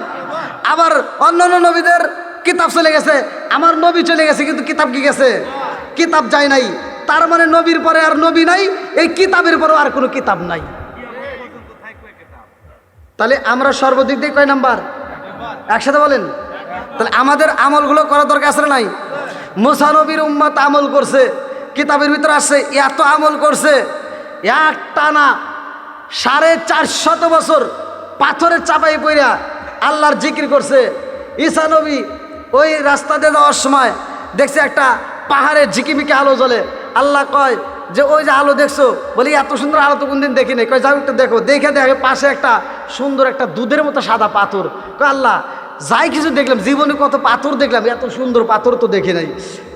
আবার অন্যান্য নবীদের কিতাব চলে গেছে, আমার নবী চলে গেছে, কিন্তু কিতাব কি গেছে? কিতাব যায় নাই। তার মানে নবীর পরে আর নবী নাই, এই কিতাবের পরেও আর কোনো কিতাব নাই। তাহলে আমরা সর্বদিক দিয়ে কয় নাম্বার? একসাথে বলেন। তাহলে আমাদের আমলগুলো করা দরকার আছে না নাই? মুসা নবীর উম্মত আমল করছে, কিতাবের ভিতরে আসছে, এত আমল করছে, এক টানা 450 বছর পাথরের চাপাই পইরা আল্লাহর জিকির করছে। ঈসা নবী ওই রাস্তা দিয়ে যাওয়ার সময় দেখছে একটা পাহাড়ের ঝিকিমিকি আলো জ্বলে। আল্লাহ কয় যে ওই যে আলো দেখছো, বলি এত সুন্দর আলো তো কোনদিন দেখি নাই। কয় যাও একটু দেখো। দেখে পাশে একটা সুন্দর একটা দুধের মতো সাদা পাথর। কয় আল্লাহ যাই কিছু দেখলাম, জীবনে কত পাথর দেখলাম, এত সুন্দর পাথর তো দেখি নাই।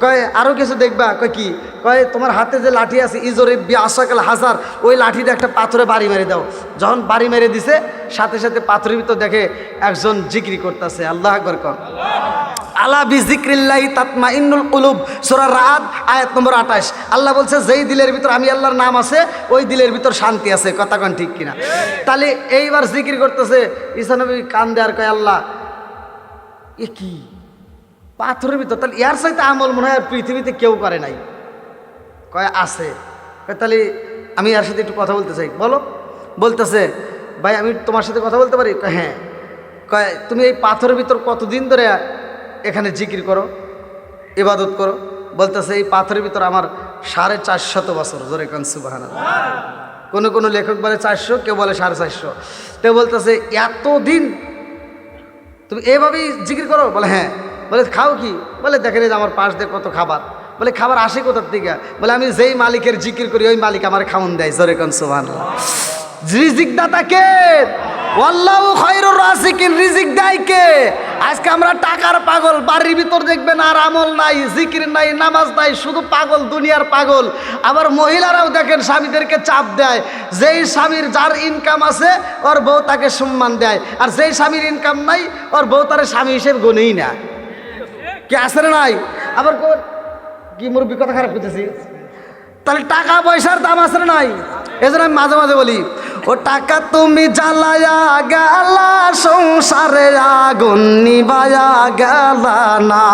কয় আরও কিছু দেখবা? কয় কি? কয় তোমার হাতে যে লাঠি আছে, ইজরে বি আশাকাল হাজার, ওই লাঠিটা একটা পাথরে বাড়ি মেরে দাও। যখন বাড়ি মেরে দিছে, সাথে সাথে পাথরের ভিতর দেখে একজন জিকির করতেছে। আল্লাহু আকবার কর। আলা বিযিক্রিল্লাহি তাতমাইন্নুল কুলুব, সূরা রাদ আয়াত নম্বর 28। আল্লাহ বলছে যেই দিলের ভিতর আমি আল্লাহর নাম আছে, ওই দিলের ভিতর শান্তি আছে। কথা কন ঠিক কিনা? তাহলে এইবার জিকির করতেছে, ঈসা নবী কান্দে আর কয় আল্লাহ এ কি পাথরের ভিতর? তাহলে এর চাইতে আমল মনে হয় পৃথিবীতে কেউ করে নাই। কয় আছে। কয় তাহলে আমি এর সাথে একটু কথা বলতে চাই। বলো। বলতেছে ভাই আমি তোমার সাথে কথা বলতে পারি? কয় হ্যাঁ। কয় তুমি এই পাথরের ভিতর কতদিন ধরে এখানে জিকির করো, ইবাদত করো? বলতেছে এই পাথরের ভিতর আমার 450 বছর। জোরে কান সুবহানাল্লাহ। কোনো লেখক বলে 400, কেউ বলে 450। তো বলতেছে এতদিন তুমি এভাবেই জিকির করো? বলে হ্যাঁ। বলে খাও কি? বলে দেখেন এই যে আমার পাশ দিয়ে কত খাবার। বলে খাবার আসে কোথার থেকে? বলে আমি যেই মালিকের জিকির করি, ওই মালিক আমার খাওন দেয়। জোরে কান সুবহানাল্লাহ। রিজিক দাতা কে? আল্লাহু খায়রুর রাজিকিন। রিজিক দেয় কে? আজকে আমরা টাকার পাগল, বাড়ির ভিতর দেখবেন আর আমল নাই, জিকির নাই, নামাজ নাই, শুধু পাগল, দুনিয়ার পাগল। আবার মহিলারাও দেখেন স্বামীদেরকে চাপ দেয়। যেই স্বামীর যার ইনকাম আছে, ওর বউ তাকে সম্মান দেয়, আর যেই স্বামীর ইনকাম নাই, ওর বউ তার স্বামী হিসেবে গনেই না। কি আছে না নাই? আবার কি মুরব্বী কথা খারাপ করতেছি? তাহলে টাকা পয়সার দাম আছে না নাই? এজন্য আমি মাঝে মাঝে বলি, ও টাকা তুমি জ্বালায়া গেলা, সংসারে আগুন নিবায়া গেলা না।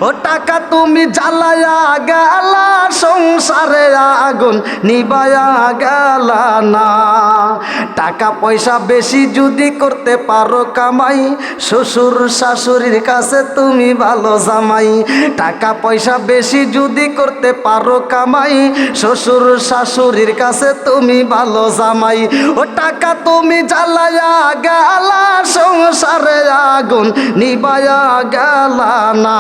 ও টাকা তুমি জ্বালায়া গেলা, সংসারে আগুন নিবায়া গেলা না। টাকা পয়সা বেশি যদি করতে পারো কামাই, শ্বশুর শাশুড়ির কাছে তুমি ভালো জামাই। টাকা পয়সা বেশি যদি করতে পারো কামাই, শ্বশুর শাশুড়ির কাছে তুমি ভালো জামাই। ও টাকা তুমি জ্বালায়া গেলা, সংসারে আগুন নিবায়া গেলা না।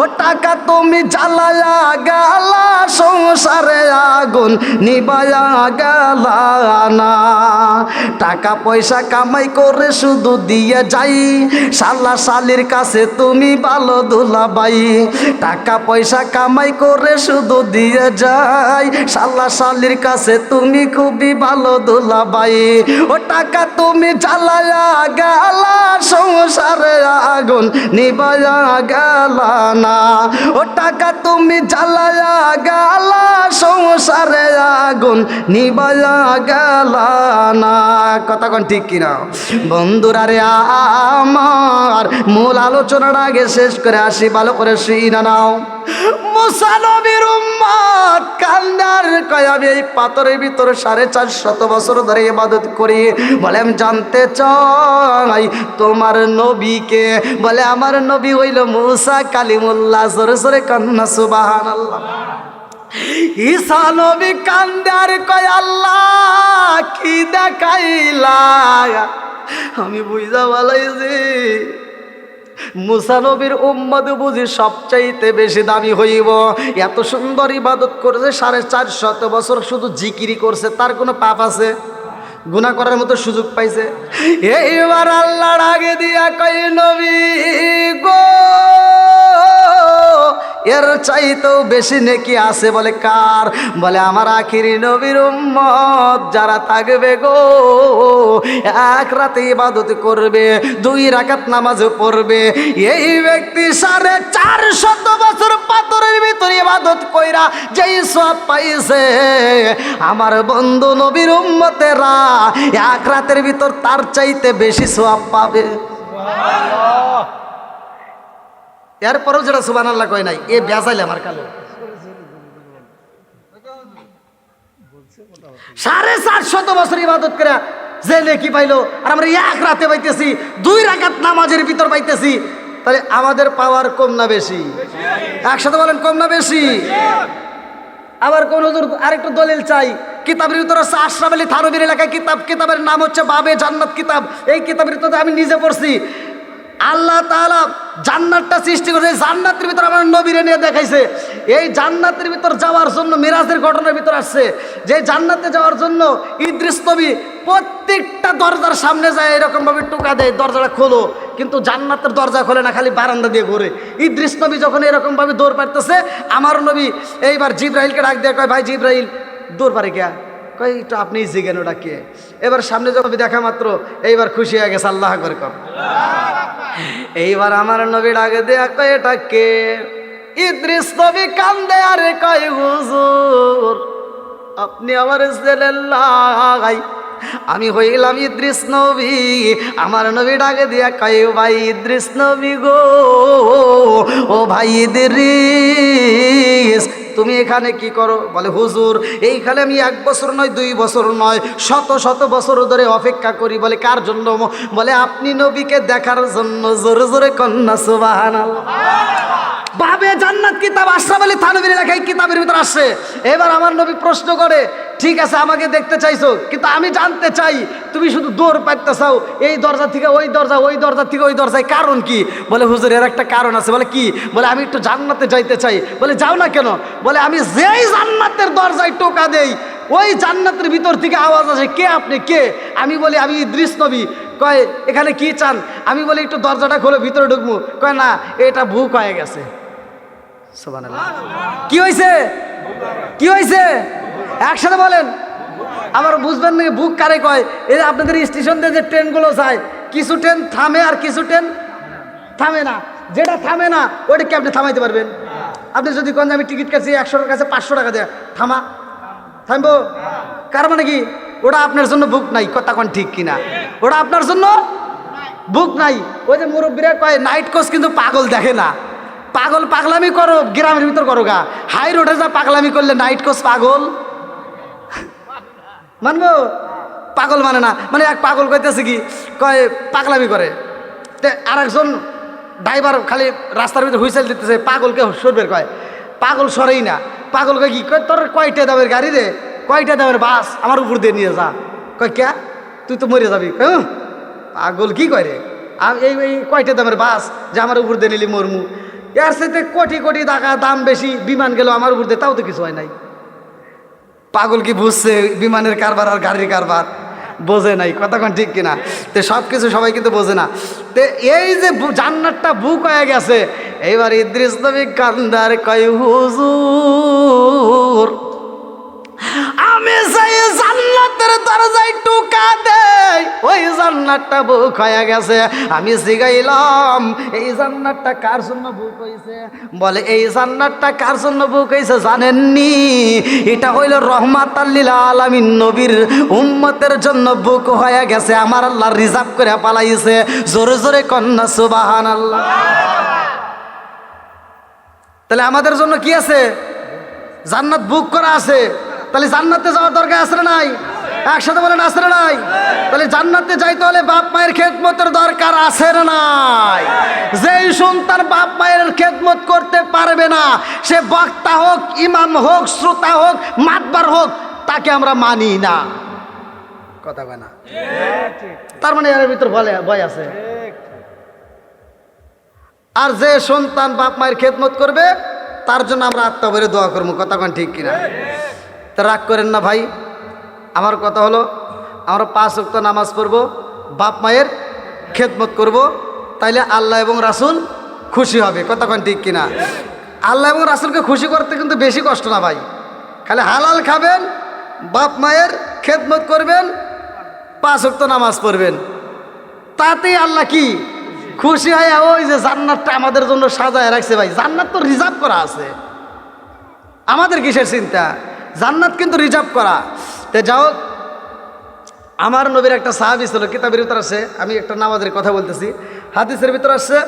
ও টাকা তুমি জ্বালায়া গেলা, সংসারে আগুন নিবায়া গেলা না। টাকা পয়সা কামাই করে শুধু দিয়ে যাই, শালা শালির কাছে তুমি ভালো দুলাভাই। টাকা পয়সা কামাই করে শুধু দিয়ে যাই, শালা শালির কাছে তুমি খুবই ভালো দুলাভাই। ও টাকা তুমি জ্বালায়া গেলা, সংসারে আগুন নিবায়া গেলা না। ও টাকা তুমি জ্বালায়া গেলা, সংসারে আগুন নিবায়া গেলা না। কথা কোন ঠিক কিনা বন্ধুরা রে? আমার মূল আলোচনার আগে শেষ করে আসি, ভালো করে শুনে নাও। মুসা নবীর উম্মত কান্দার কয় আমি এই পাথরের ভিতরে 450 বছর ধরে ইবাদত করি। বলে আমি জানতে চাই তোমার নবীকে? বলে আমার নবী হইল মুসা কালিমুল্লাহ। জোরে জোরে কান্না সুবহানাল্লাহ। ঈসা নবী কান্দার কয় আল্লাহ কি দেখাইলা? আমি বুঝা বলাইছি মুসা নবীর উম্মত বুঝি সবচাইতে বেশি দামি হইব। এত সুন্দর ইবাদত করেছে, 450 বছর শুধু জিকিরি করছে, তার কোনো পাপ আছে? গুনাহ করার মতো সুযোগ পাইছে। এইবার আল্লাহ আগে দিয়া কই নবী গো এর চাইতেও বেশি নেকি আছে। বলে কার? বলে আমার আখিরি নবীর উম্মত যারা থাকবে গো, এক রাতে ইবাদত করবে, 2 রাকাত নামাজ পড়বে, এই ব্যক্তি 450 বছর পাথরের ভিতরে ইবাদত কইরা যেই সওয়াব পাইছে, আমার বন্ধু নবীর উম্মতেরা এক রাতের ভিতর তার চাইতে বেশি সওয়াব পাবে। এরপরেও যেটা সুবহানাল্লাহ কয় নাই, এ বেজাইলে আমার কালো। 450 বছর ইবাদত করে যে নেকি পাইলো, আর আমরা এক রাতে পাইতেছি, 2 রাকাত নামাজের ভিতর পাইতেছি, তাহলে আমাদের পাওয়ার কম না বেশি? একসাথে বলেন, কম না বেশি? আবার কোন হুজুর আরেকটু দলিল চাই, কিতাবের ভিতরে আছে আশরাফ আলী থানভীর লেখা কিতাব, কিতাবের নাম হচ্ছে বাবে জান্নাত কিতাব। এই কিতাবের ভিতরে আমি নিজে পড়ছি, আল্লাহ তাআলা জান্নাতটা সৃষ্টি করেছে, জান্নাতের ভিতর আমার নবীরে নিয়ে দেখাইছে। এই জান্নাতের ভিতর যাওয়ার জন্য মিরাজের ঘটনার ভিতর আসছে যে জান্নাতে যাওয়ার জন্য ইদ্রিস নবী প্রত্যেকটা দরজার সামনে যায় এরকম ভাবে টোকা দেয়, দরজাটা খোলো, কিন্তু জান্নাতের দরজা খোলে না, খালি বারান্দা দিয়ে ঘোরে। ইদ্রিস নবী যখন এরকম ভাবে দৌড় পারতেছে, আমার নবী এইবার জিব্রাইলকে ডাক দিয়ে কয়, ভাই জিব্রাইল দৌড় পারে কে? কই একটু আপনি জিজ্ঞেন ওটা কে? এবার সামনে যখন দেখা মাত্র এইবার খুশি হয়ে গেছে, আল্লাহ আকবার কর। এইবার আমার নবী ডাকে দেয়া কয় এটা কে? ইদ্রিস নবী কান্দে আরে কয় হুজুর আপনি আমার ছেলেল্লাই, আমি হইলাম ইদ্রিস নবী। আমার নবী ডাকে দিয়া কয় ভাই ইদ্রিস নবী গো, ও ভাই ইদ্রিস তুমি এখানে কি করো? বলে হুজুর এইখানে আমি 1 বছর নয় 2 বছর নয় শত শত বছর ধরে অপেক্ষা করি। বলে কার জন্য? বলে আপনি নবীকে দেখার জন্য। জোরে জোরে কন্যা সুবহানাল্লাহ। বাবে জান্নাত কিতাব আশরাফ আলী থানভীর লেখা কিতাবের ভিতর আসছে। এবার আমার নবী প্রশ্ন করে, ঠিক আছে আমাকে দেখতে চাইছো, কিন্তু আমি জানতে চাই তুমি শুধু দৌড় পাইতে চাও এই দরজা থেকে ওই দরজা, ওই দরজা থেকে ওই দরজায়, কারণ কি? বলে হুজুর এর একটা কারণ আছে। বলে কি? বলে আমি একটু জান্নাতে যাইতে চাই। বলে যাও না কেন? বলে আমি যেই জান্নাতের দরজায় টোকা দেই ওই জান্নাতের ভিতর থেকে আওয়াজ আসে, কে আপনি কে? আমি বলি আমি ইদ্রিস নবী। কয় এখানে কি চান? আমি বলি একটু দরজাটা খোলো ভিতরে ঢুকবো। কয় না এটা ভুক হয়ে গেছে। সুবহানাল্লাহ। কি হয়েছে? কি হয়েছে? একসাথে বলেন। আবার বুঝবেন না বুক কারে কয়? এই যে আপনাদের স্টেশন দিয়ে যে ট্রেনগুলো যায়, কিছু ট্রেন থামে আর কিছু ট্রেন থামে না। যেটা থামে না ওটা কি আপনি থামাইতে পারবেন? আপনি যদি কোন আমি টিকিট কাটছি 100 কাছে 500 টাকা দেয়, থামবো? কার মানে কি ওটা আপনার জন্য বুক নাই। কথা কোন ঠিক কিনা? ওটা আপনার জন্য বুক নাই। ওই যে মুরব্বীরা কয় নাইট কোচ কিন্তু পাগল দেখে না। পাগল পাগলামি করো গ্রামের ভিতর করো গা, হাই রোডে যা পাগলামি করলে নাইট কোচ পাগল মানবো? পাগল মানে না। মানে এক পাগল কইতেছে কি কয় পাগলামি করে, আর একজন ড্রাইভার খালি রাস্তার ভিতরে হুইসেল দিতেছে, পাগলকে সরবের কয়, পাগল সরেই না। পাগল কয় কি কয় তোর কয়টা দামের গাড়ি রে, কয়টা দামের বাস আমার উপর দিয়ে নিয়ে যা। কয় কে? তুই তো মরে যাবি। পাগল কি কয় রে, এই কয়টা দামের বাস যে আমার উপর দিয়ে নিলি মরমু। এর সাথে কোটি কোটি টাকা দাম বেশি বিমান গেল আমার উপর দিয়ে, তাও তো কিছু হয় নাই। পাগল কি বুঝছে বিমানের কারবার আর গাড়ির কারবার? বোঝে নাই। কথা কোন ঠিক কিনা? তো সব কিছু সবাই কিন্তু বোঝে না। তো এই যে জান্নাতটা বুক হয়ে গেছে, এইবার ইদ্রিস নবী কান্দার কয় হুজুর আমি যাই জান্নাতের দরজায় টোকা দেই, ওই জান্নাতটা বুক হয়ে গেছে। আমি জিগাইলাম এই জান্নাতটা কার জন্য বুক হইছে? বলে এই জান্নাতটা কার জন্য বুক হইছে জানেননি? এটা হইল রহমাতাল লিল আলামিন নবীর উম্মতের জন্য বুক হয়ে গেছে। আমার আল্লাহ রিজার্ভ করে পালাইছে। জোরে জোরে কন্যা সুবহানাল্লাহ। তাহলে আমাদের জন্য কি আছে? জান্নাত বুক করা আছে। তাহলে জান্নাতে যাওয়ার দরকার আছে না নাই? একসাথে বলেন আছে না নাই? তাহলে জান্নাতে যাইতে হলে বাপ মায়ের খেদমতের দরকার আছে না নাই? যেই সন্তান বাপ মায়ের খেদমত করতে পারবে না, সে বক্তা হোক, ইমাম হোক, শ্রোতা হোক, মাতবার হোক, তাকে আমরা মানি না। কথা কয় না? তার মানে এর ভিতর ভয় আছে। আর যে সন্তান বাপ মায়ের খেদমত করবে তার জন্য আমরা আত্মা ভরে দোয়া করবো। কথা কন ঠিক কিনা? তা রাগ করেন না ভাই। আমার কথা হলো আমরা 5 ওয়াক্ত নামাজ পড়বো, বাপ মায়ের খেদমত করব, তাইলে আল্লাহ এবং রাসূল খুশি হবে। কথা কোন ঠিক কিনা? আল্লাহ এবং রাসূলকে খুশি করতে কিন্তু বেশি কষ্ট না ভাই। খালি হালাল খাবেন, বাপ মায়ের খেদমত করবেন, 5 ওয়াক্ত নামাজ পড়বেন, তাতেই আল্লাহ কি খুশি হয়। ওই যে জান্নাতটা আমাদের জন্য সাজায় রাখছে ভাই, জান্নাত তো রিজার্ভ করা আছে, আমাদের কিসের চিন্তা? জান্নাত কিন্তু রিজার্ভ করা। তে যাও, আমার নবীর একটা সাহাবী ছিল, কিতাবের ভিতর আছে, আমি একটা নামাজের কথা বলতেছি, হাদিসের ভিতর আছে,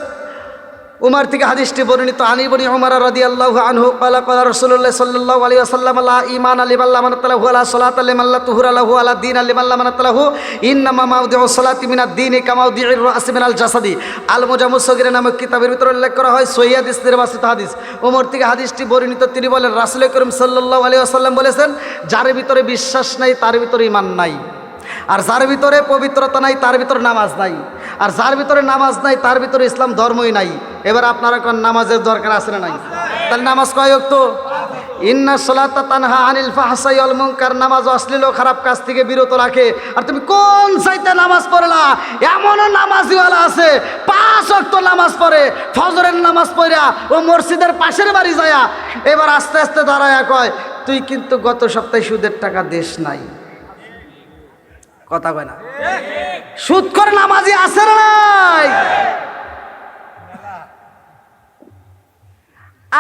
উমর থেকে হাদিসটি বর্ণিত, আনি বনি উমর রাদিয়াল্লাহু আনহু ক্বালা ক্বালা রাসূলুল্লাহ সাল্লাল্লাহু আলাইহি ওয়াসাল্লাম লা ঈমান লিমান লা মানাতালাহু ওয়া লা সালাতা লিমান লা তুহুরা লাহু ওয়া লা দীন লিমান লা মানাতালাহু ইন্নামা মাউদিউস সালাতি মিনাদ দীনি কামা মাউদিউর রাসি মিনাল জাসাদি। আল মুজাম্মুস সগীর নামক কিতাবের ভিতর উল্লেখ করা হয়, সহিহ হাদিস নির্বাচিত হাদিস। উমর থেকে হাদিসটি বর্ণিত, তিনি বলেন রাসূল করিম সাল্লাল্লাহু আলাইহি ওয়াসাল্লাম বলেছেন, যার ভিতরে বিশ্বাস নাই তার ভিতরে ঈমান নাই, আর যার ভিতরে পবিত্রতা নাই তার ভিতরে নামাজ নাই, আর যার ভিতরে নামাজ নাই তার ভিতরে ইসলাম ধর্মই নাই। এবার আপনারা কোন নামাজের দরকার আছে না নাই? তাহলে নামাজ কয় ওয়াক্ত? ইন্না সালাতা তানহা আনিল ফাহশাই ওয়াল মুনকার, নামাজ অশ্লীল ও খারাপ কাজ থেকে বিরত রাখে। আর তুমি কোন চাইতে নামাজ পড়লা? এমনও নামাজিওয়ালা আছে 5 ওয়াক্ত নামাজ পড়ে, ফজরের নামাজ পড়া ও মসজিদের পাশের বাড়ি যায়া এবার আস্তে আস্তে দাঁড়ায়া কয়, তুই কিন্তু গত সপ্তাহে সুদের টাকা দেশ নাই। কথা কয় না? সুদ করে নামাজি আছে না নাই?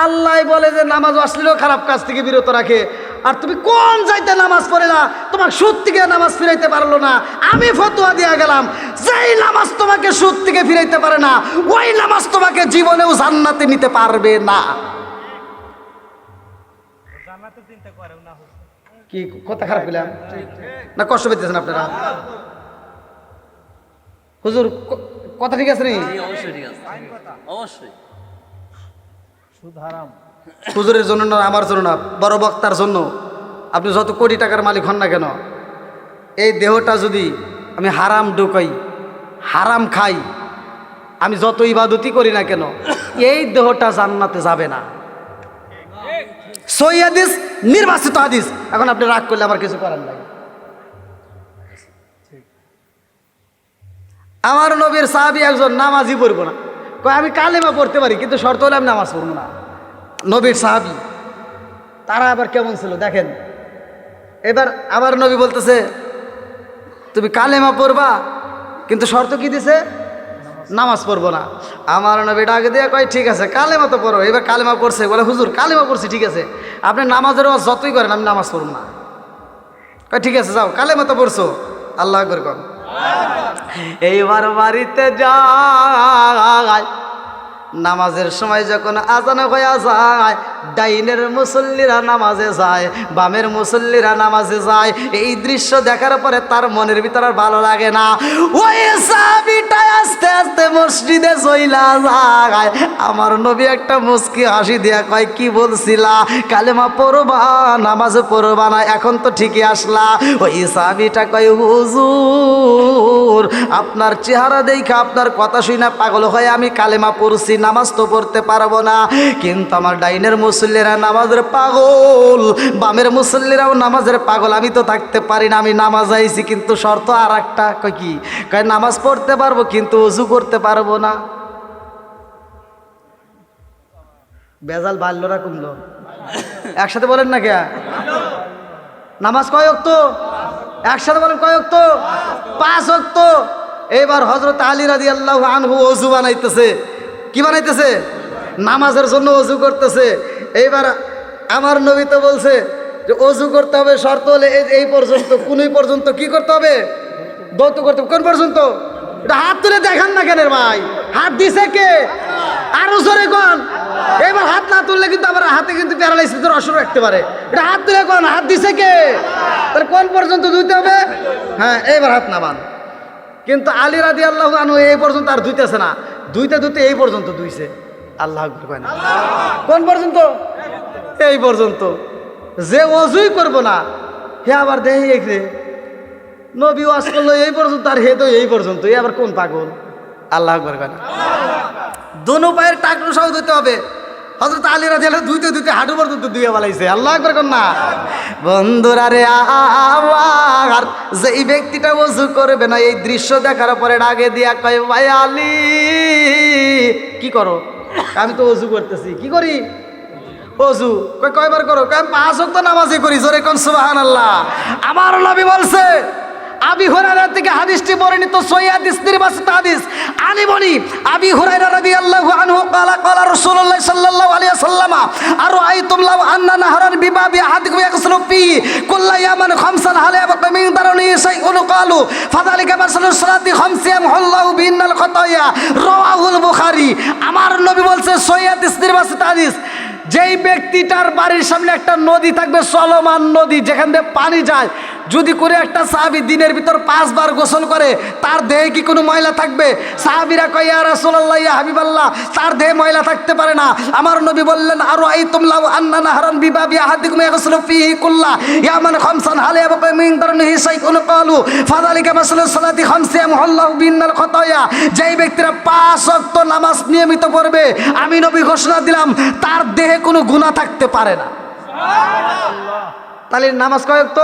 আল্লাহ বলে যে নামাজ অশ্লীল খারাপ কাজ থেকে বিরত রাখে, আর তুমি কোন যাইতে নামাজ পড়ে না, তোমার সুদ থেকে নামাজ ফিরাইতে পারলো না। আমি ফতোয়া দিয়া গেলাম, যেই নামাজ তোমাকে সুদ থেকে ফিরাইতে পারে না, ওই নামাজ তোমাকে জীবনেও জান্নাতে নিতে পারবে না। কি কথা খারাপ পেলাম না? কষ্ট পেতেছেন আপনারা? হুজুর কথা ঠিক আছে নি? অবশ্যই ঠিক আছে, অবশ্যই। হুজুরের জন্য না, আমার জন্য না, বড় বক্তার জন্য। আপনি যত কোটি টাকার মালিক হন না কেন, এই দেহটা যদি আমি হারাম ঢুকাই, হারাম খাই, আমি যত ইবাদতই করি না কেন, এই দেহটা জান্নাতে যাবে না। সহিহ হাদিস, নির্বাচিত হাদিস। এখন আপনি রাগ করলে আমার কিছু করার নাই। আমার নবীর সাহাবী একজন নামাজই পড়বো না, কয় আমি কালেমা পড়তে পারি, কিন্তু শর্ত হলে আমি নামাজ পড়বো না। নবীর সাহাবী তারা আবার কেমন ছিল দেখেন। এবার আবার নবী বলতেছে, তুমি কালেমা পড়বা, কিন্তু শর্ত কি দিছে? নামাজ পড়বো না। আমার নবী ডাক দিয়ে কয়, ঠিক আছে কালেমা তো পড়ো। এবার কালেমা পড়ছে, বলে হুজুর কালেমা পড়ছি, ঠিক আছে, আপনি নামাজের যতই করেন আমি নামাজ পড়ব না। কয় ঠিক আছে যাও, কালেমা তো পড়ছো, আল্লাহ আকবার কর। এইবার বাড়িতে যায়, নামাজের সময় যখন আজান হয়ে যায়, ডাইনের মুসল্লিরা নামাজে যায়, বামের মুসল্লিরা নামাজে যায়। এই দৃশ্য দেখার পরে তার মনের ভিতর আর ভালো লাগে না। ওই সাহাবীটা আস্তে আস্তে মসজিদে চইলা যায়। আমার নবী একটা মুস্কি হাসি দিয়া কয়, কি বলছিলা? কালেমা পড়বা, নামাজ পড়বা না, এখন তো ঠিকই আসলা। ওই সাহাবীটা কয়, হুজুর আপনার চেহারা দেখে, আপনার কথা শুনে পাগল হয়ে আমি কালেমা পড়ছি, নামাজ তো পড়তে পারবো না, কিন্তু আমার ডাইনের মুসল্লিরা নামাজের পাগল, বামের মুসল্লিরাও নামাজের পাগল, আমি তো থাকতে পারি না, আমি নামাজ আইছি, কিন্তু শর্ত আর একটা। কয় কি? কয় নামাজ পড়তে পারবো কিন্তু ওযু করতে পারবো না। বেজাল বাড়লো না কমলো? একসাথে বলেন না কে? নামাজ কয় ওয়াক্ত? একসাথে বলেন কয় ওয়াক্ত? 5 ওয়াক্ত। এবার হযরত আলী রাদিয়াল্লাহু আনহু ওযু বানাইতেছে। কি বানাইতেছে? নামাজের জন্য ওযু করতেছে। এইবার আমার নবী তো বলছে যে ওযু করতে হবে, শর্ত হলে এই পর্যন্ত, কোন পর্যন্ত কি করতে হবে? দৌত করতে হবে। কোন পর্যন্ত? এটা হাত তুলে দেখান না কেন ভাই? হাত দিছে কে? আরো জোরে কোন। এবার হাত না তুললে কিন্তু আবার হাতে কিন্তু প্যারালাইসিসের অসুখ রাখতে পারে। এটা হাত তুলে কোন, হাত দিছে কে? তাহলে কোন পর্যন্ত ধুইতে হবে? হ্যাঁ, এবার হাত নামান। কিন্তু আলী রাদিয়াল্লাহু আনহু এই পর্যন্ত আর ধুইতেছে না, ধুইতে ধুইতে এই পর্যন্ত ধুইছে। আল্লাহ আকবার কয় না? কোন পর্যন্ত? এই পর্যন্ত। যে ওযুই করবো না, হে আবার দেহে এখরে নবী ওয়াজ করলো এই পর্যন্ত, আর হে তো এই পর্যন্ত, এ আবার কোন পাগল? আল্লাহ আকবার কয় না? দোনো পায়ের টাকনু সহ ধুইতে হবে। হযরত আলী রাদিয়াল্লাহু দুইতে দুইতে হাঁটু পর্যন্ত দুইয়া বালাইছে। আল্লাহু আকবার কোন না। বন্ধুরা রে আমার যেই ব্যক্তিটা ওযু করবে না, এই দৃশ্য দেখার পরে ডাকে দিয়া কয়, ভাই আলী কি করো? আমি তো ওযু করতেছি। কি করি? ওযু। কয়বার করো? আমি 5 ওয়াক্ত নামাজই করি। জোরে কোন সুবহানাল্লাহ। আমার নবী বলছে, আবি হুরায়রা থেকে হাদিসটি বর্ণিত, সহিহ হাদিস, নির্বাচিত হাদিস। আলী বলি, আবি হুরায়রা রাদিয়াল্লাহু আনহু ক্বালা ক্বালা রাসূলুল্লাহ সাল্লাল্লাহু আলাইহি ওয়াসাল্লাম আরাআইতুম লাউ আন্না নাহরান বিবাবি আহাদিকুম ইয়াগসিলু ফিহি কুল্লা ইয়ামান খামসান হাল ইয়াবকা মিন দারনি শাইউন ক্বালু ফাযালিকা মাসালুস সালাতি খামসিয়াম আল্লাহু বিন্নাল খাতায়া রাওয়াহুল বুখারী। আমার নবী বলছে, সহিহ হাদিস, নির্বাচিত হাদিস, যেই ব্যক্তিটার বাড়ির সামনে একটা নদী থাকবে, চলমান নদী, যেখান দিয়ে পানি যায়, যদি করে একটা সাহাবী দিনের ভিতর 5 বার গোসল করে, তার দেহে কি কোনো ময়লা থাকবে? সাহাবীরা কয়, ইয়া রাসূলুল্লাহ, ইয়া হাবিবাল্লাহ, তার দেহে ময়লা থাকতে পারে না। আমার নবী বললেন, আরাআইতুম লাউ আন্না নাহরান বিবাবি আহাদিকুম ইয়াগসিলু ফিহি কুল্লা ইয়ামান খামসান হাল ইয়াবকা মিন দারনিহি শাইউন ক্বালু ফাযালিকা মাসালুস সালাতি খামসিয়াম আল্লাহু বিন্নাল খাতায়া। যেই ব্যক্তিরা 5 ওয়াক্ত নামাজ নিয়মিত পড়বে, আমি নবী ঘোষণা দিলাম, তার দেহে কোনো গুনাহ থাকতে পারে না। তাহলে নামাজ কয় ওয়াক্ত?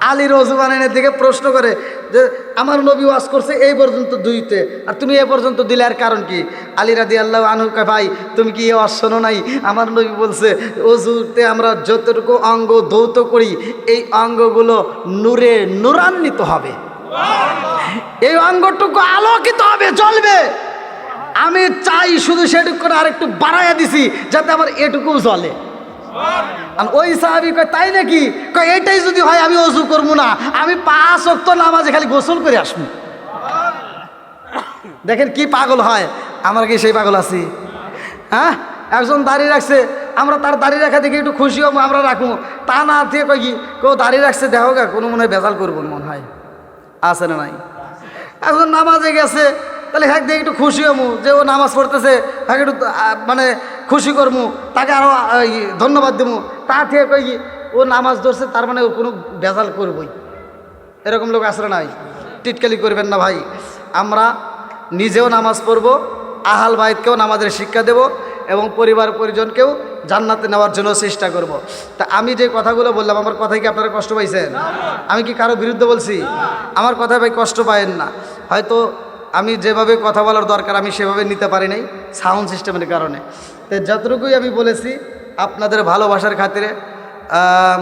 আলীর ওযু বানানোর দিকে প্রশ্ন করে যে, আমার নবী ওয়াজ করছে এই পর্যন্ত দুইতে, আর তুমি এ পর্যন্ত দিলে, আর কারণ কি? আলী রাদিয়াল্লাহু আনহু কয়, ভাই তুমি কি এই ওয়াজ শোনো নাই? আমার নবী বলছে, ওযুতে আমরা যতটুকু অঙ্গ ধৌত করি, এই অঙ্গগুলো নূরে নূরান্বিত হবে, এই অঙ্গটুকু আলোকিত হবে, জ্বলবে। আমি চাই শুধু সেটুকু করে আরেকটু বাড়াইয়া দিছি, যাতে আমার এটুকুও জ্বলে। আর ওই সাহাবী কয়, তাই নাকি? কয়, এটাই যদি হয় আমি ওযু করবো না, আমি 5 ওয়াক্ত নামাজে খালি গোসল করে আসবো। দেখেন কি পাগল হয়। আমরা কি সেই পাগল আছি? হ্যাঁ, একজন দাঁড়িয়ে রাখছে, আমরা তার দাঁড়িয়ে রাখা দেখে একটু খুশি হবো, আমরা রাখবো। তা না দিয়ে কয় কি, কেউ দাঁড়িয়ে রাখছে, দেখো গা, কোনো মনে হয় বেজাল করবো মনে হয়, আছে না নাই? একজন নামাজে গেছে, তাহলে হ্যাঁ দেখে একটু খুশি হবো যে ও নামাজ পড়তেছে, হ্যাঁ একটু মানে খুশি করবো, তাকে আরও ধন্যবাদ দেবো। তা থেকে কই কি, ও নামাজ ধরছে, তার মানে ও কোনো বেজাল করবই। এরকম লোক আসলে নাই। টিটকালি করবেন না ভাই। আমরা নিজেও নামাজ পড়বো, আহাল বাইতকেও নামাজের শিক্ষা দেব, এবং পরিবার পরিজনকেও জান্নাতে নেওয়ার জন্য চেষ্টা করব। তা আমি যে কথাগুলো বললাম, আমার কথায় কি আপনারা কষ্ট পাইছেন? আমি কি কারো বিরুদ্ধে বলছি? আমার কথায় ভাই কষ্ট পায়েন না। হয়তো আমি যেভাবে কথা বলার দরকার আমি সেভাবে নিতে পারি নাই সাউন্ড সিস্টেমের কারণে। তো যতটুকুই আমি বলেছি আপনাদের ভালোবাসার খাতিরে।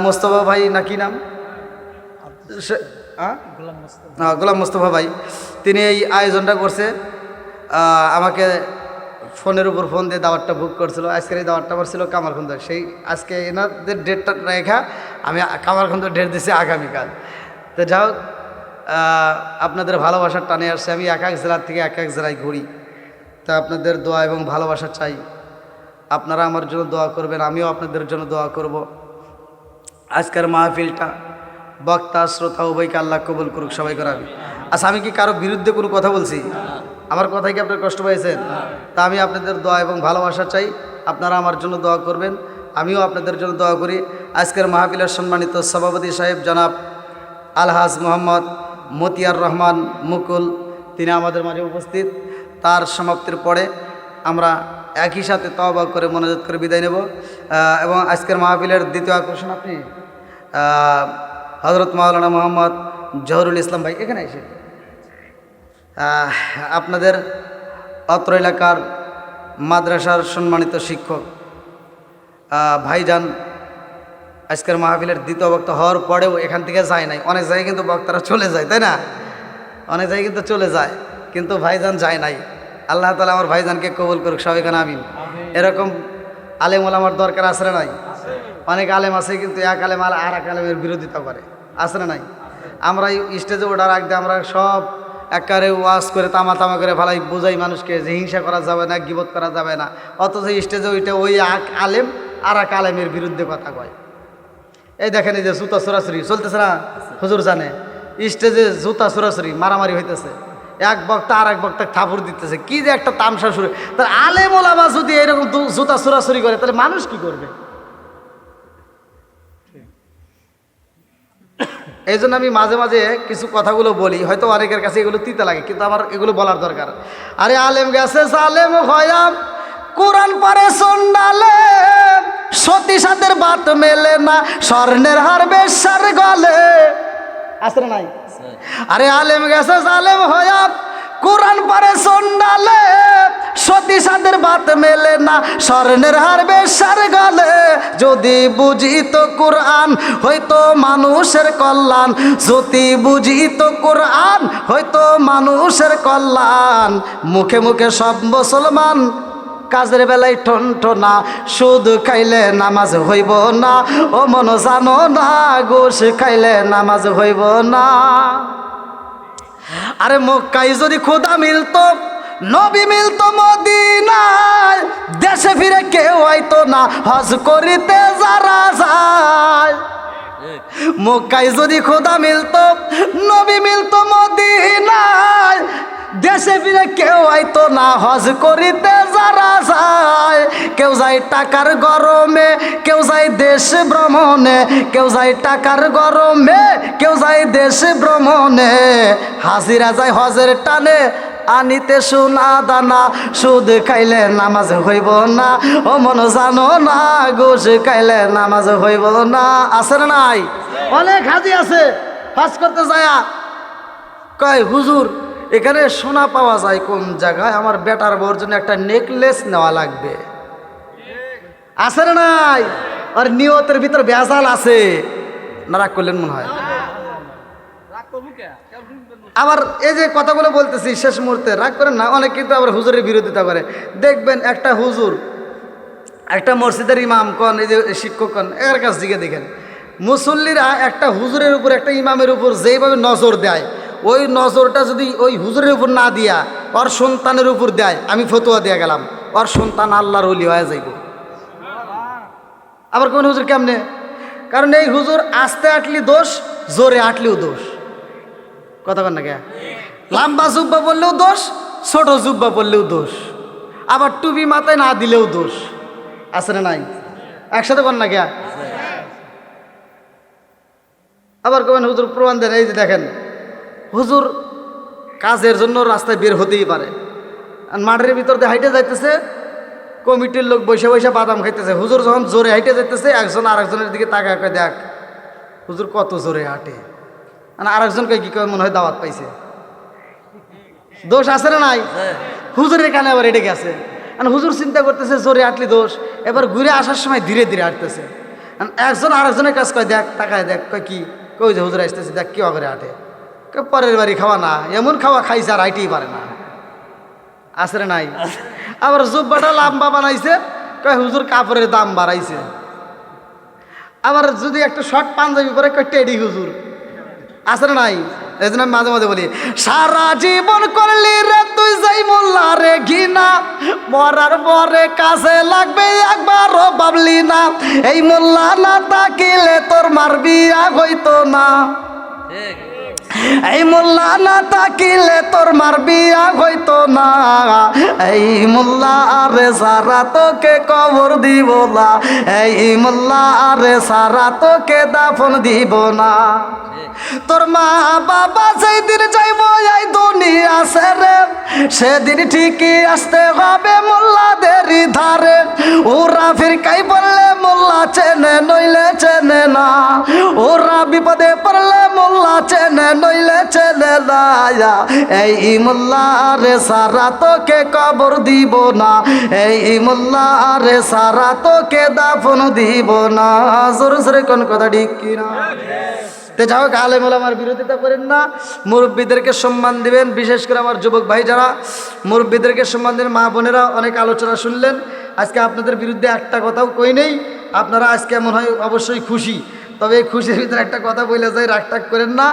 মোস্তফা ভাই না কি নাম, গোলাম মোস্তফা ভাই, তিনি এই আয়োজনটা করছে। আমাকে ফোনের উপর ফোন দিয়ে দাওয়াতটা বুক করছিল। আজকের এই দাওয়াতটা আমার ছিল কামারখন্দ। সেই আজকে এনাদের ডেটটা রেখা আমি কামারখন্দ ডেট দিছি আগামীকাল। তো যাই হোক, আপনাদের ভালোবাসার টানে আসছে। আমি এক এক জেলার থেকে এক এক জেলায় ঘুরি। তা আপনাদের দোয়া এবং ভালোবাসা চাই। আপনারা আমার জন্য দোয়া করবেন, আমিও আপনাদের জন্য দোয়া করব। আজকের মাহফিলটা বক্তা শ্রোতা উভয়কে আল্লাহ কবুল করুক, সবাই করাবে। আচ্ছা, আমি কি কারো বিরুদ্ধে কোনো কথা বলছি? আমার কথায় কি আপনার কষ্ট পেয়েছেন? তা আমি আপনাদের দোয়া এবং ভালোবাসা চাই। আপনারা আমার জন্য দোয়া করবেন, আমিও আপনাদের জন্য দোয়া করি। আজকের মাহফিলের সম্মানিত সভাপতি সাহেব জনাব আলহাজ মোহাম্মদ মতিয়ার রহমান মুকুল, তিনি আমাদের মাঝে উপস্থিত। তার সমাপ্তির পরে আমরা একই সাথে তওবা করে মোনাজাত করে বিদায় নেব। এবং আজকের মাহফিলের দ্বিতীয় আকর্ষণ আপনি হযরত মাওলানা মোহাম্মদ জহুরুল ইসলাম ভাই এখানে এসে আপনাদের অত্র এলাকার মাদ্রাসার সম্মানিত শিক্ষক ভাইজান আজকের মাহফিলের দ্বিতীয় বক্তা হওয়ার পরেও এখান থেকে যায় নাই। অনেক জায়গায় কিন্তু বক্তারা চলে যায়, তাই না? অনেক জায়গায় কিন্তু চলে যায়, কিন্তু ভাইজান যায় নাই। আল্লাহ তাআলা আমার ভাইজানকে কবুল করুক, সবাই কেন আমিন। এরকম আলেম ওলামার দরকার আছে না নাই? অনেক আলেম আছে কিন্তু এক আলেম আর এক আলেমের বিরোধিতা করে, আছে না নাই? আমরা স্টেজে ওঠার আগে আমরা সব একারে ওয়াজ করে তামা করে ভালাই বোঝাই মানুষকে যে হিংসা করা যাবে না, গীবত করা যাবে না। অথচ স্টেজে ওইটা ওই এক আলেম আর এক আলেমের বিরুদ্ধে কথা কয়। এই দেখেন, এই যে জুতা সরাসরি চলতেছে না, হুজুর জানে, স্টেজে জুতা সরাসরি মারামারি হইতেছে, এক বক্তা আর এক বক্তা থাপুর দিতেছে, কি যে একটা তামসা শুরু। তাহলে আলেম ওলামা যদি এরকম জুতা সরাসরি করে, তাহলে মানুষ কি করবে? এই জন্য আমি মাঝে মাঝে কিছু কথাগুলো বলি, হয়তো অনেকের কাছে এগুলো তিতা লাগে, কিন্তু আমার এগুলো বলার দরকার। আরে আলেম গেছে সালেম হয়াম কোরআন পরে সন্ডালে সতী সাথের বাত মেলে না, স্বর্ণের হার বেশ্যার গলে। আসলে নাই? আরে আলেম গেছে জালেম হয়া, কোরআন পরে সন্ডালে সতী সাথের বাত মেলে না, স্বর্ণের হার বেশ্যার গলে। যদি বুঝিত কোরআন হয়তো মানুষের কল্যাণ, যদি বুঝিত কোরআন হয়তো মানুষের কল্যাণ। মুখে মুখে সব মুসলমান, কাজের বেলায় টনটনা, সুদ খাইলে নামাজ হইব না। ও মন জানো না, ঘুষ খাইলে নামাজ হইব না। আরে মক্কায় যদি খোদা মিলতো, নবী মিলতো মদিনায়, দেশে ফিরে কেউ আইতো না হজ করিতে যারা যায়। মক্কায় যদি খোদা মিলতো, নবী মিলতো মদিনায়, দেশে ফিরে কেউ আইতো না হজ করিতে যারা যায়। কেউ যায় টাকার গরমে, কেউ যায় দেশ ভ্রমণে, কেউ যায় টাকার গরমে, কেউ যায় দেশ ভ্রমণে। হাজিরা যায় হজের টানে, আনিতে সোনা দানা, সুদ খাইলে নামাজ হইব না। ও মন জানো না, ঘুষ খাইলে নামাজ হইব না। আছে না নাই? অনেক হাজি আছে হজ করতে যায়, কয় হুজুর এখানে সোনা পাওয়া যায় কোন জায়গায়, আমার বেটার বউর জন্য একটা নেকলেস নেওয়া লাগবে। আছে না নাই? আর নিয়তের ভিতর ভেজাল আছে। না রাগ করলেন মনে হয়? আবার এই যে কথাগুলো বলতেছি শেষ মুহূর্তে, রাগ করেন না। অনেক কিন্তু আবার হুজুরের বিরোধিতা করে। দেখবেন একটা হুজুর, একটা মসজিদের ইমাম কন, এই যে শিক্ষক কন, এর কাছ দিকে দেখেন, মুসল্লিরা একটা হুজুরের উপর, একটা ইমামের উপর যেইভাবে নজর দেয়, ওই নজরটা যদি ওই হুজুরের উপর না দিয়া ওর সন্তানের উপর দেয়, আমি ফতোয়া দিয়ে গেলাম, ওর সন্তান আল্লাহর ওলি হয়ে যাইব। আবার কোন হুজুর কেমনে? কারণ এই হুজুর আস্তে আটলি দোষ, জোরে আটলিও দোষ। কথা বল না কে? লম্বা জুব্বা বললেও দোষ, ছোট জুব্বা বললেও দোষ, আবার টুপি মাথায় না দিলেও দোষ। আছে না নাই? একসাথে বল না কে? আবার কবেন হুজুর প্রমাণ দেন। এই যে দেখেন, হুজুর কাজের জন্য রাস্তায় বের হতেই পারে, আর মাঠের ভিতর দিয়ে হাইটে যাইতেছে, কমিটির লোক বসে বসে বাদাম খাইতেছে। হুজুর যখন জোরে হাইটে যাইতেছে, একজন আরেকজনের দিকে তাকায় কয়, দেখ হুজুর কত জোরে হাঁটে। মানে আরেকজন কয় কি কয়, মনে হয় দাওয়াত পাইছে। দোষ আছে না নাই? হুজুরের কানে আবার এটে গেছে। হুজুর চিন্তা করতেছে জোরে হাঁটলি দোষ, এবার ঘুরে আসার সময় ধীরে ধীরে হাঁটতেছে। একজন আরেকজনের কাছে কয়, দেখ তাকায় দেখ, কয় কি, কই যে হুজুর আসতেছে, দেখ কি করে হাঁটে। পরের বাড়ি খাওয়া না, এমন খাওয়া খাইছে আর হাইটেই পারে না। আসরে নাই? আবার জুব্বাটা লাম্বা বানাইছে, কয় হুজুর কাপড়ের দাম বাড়াইছে। আবার যদি একটা শর্ট পাঞ্জাবি পরে, কয় টেডি হুজুর। আসরে নাই? এই জন্য মাঝে মাঝে বলি, সারা জীবন করলি রে তুই যাই মোল্লা রে ঘিনা, মরার পরে কাছে লাগবে একবারও ভাবলি না। এই মোল্লা না তাকিলে তোর মার বিয়া হইতো না। এই মোল্লা না তাকিলে তোর মার বিয়া হইতো না। এই মোল্লা আরে সারা তোকে কবর দিব না। এই মোল্লা আরে সারা তোকে দাফন দিব না। তোর মা বাবা যেদিন যাইব এই দুনিয়া ছেড়ে, সেদিন ঠিকই আসতে হবে মোল্লাদেরই ধারে। ওরা ফিরকাই বললে মোল্লা চেনে, নইলে চেনে না। ওরা বিপদে পড়লে মোল্লা চেনে, নইলে চেনে না। এই মোল্লা রে সারা তোকে কবর দিব না। এই মোল্লা রে সারা তোকে দাফন দিব না। জোরে জোরে কোন কথা ঠিক কিনা? যাই হোক, আলেম ওলামার বিরোধিতা করেন না, মুরব্বীদেরকে সম্মান দিবেন। বিশেষ করে আমার যুবক ভাই যারা মুরব্বীদেরকে সম্মান দেন, মা বোনেরা অনেক আলোচনা শুনলেন। আজকে আপনাদের বিরুদ্ধে একটা কথাও কই নেই। আপনারা আজকে মনে হয় অবশ্যই খুশি, তবে এই খুশির ভিতরে একটা কথা বলে যাই, রাগটাগ করেন না।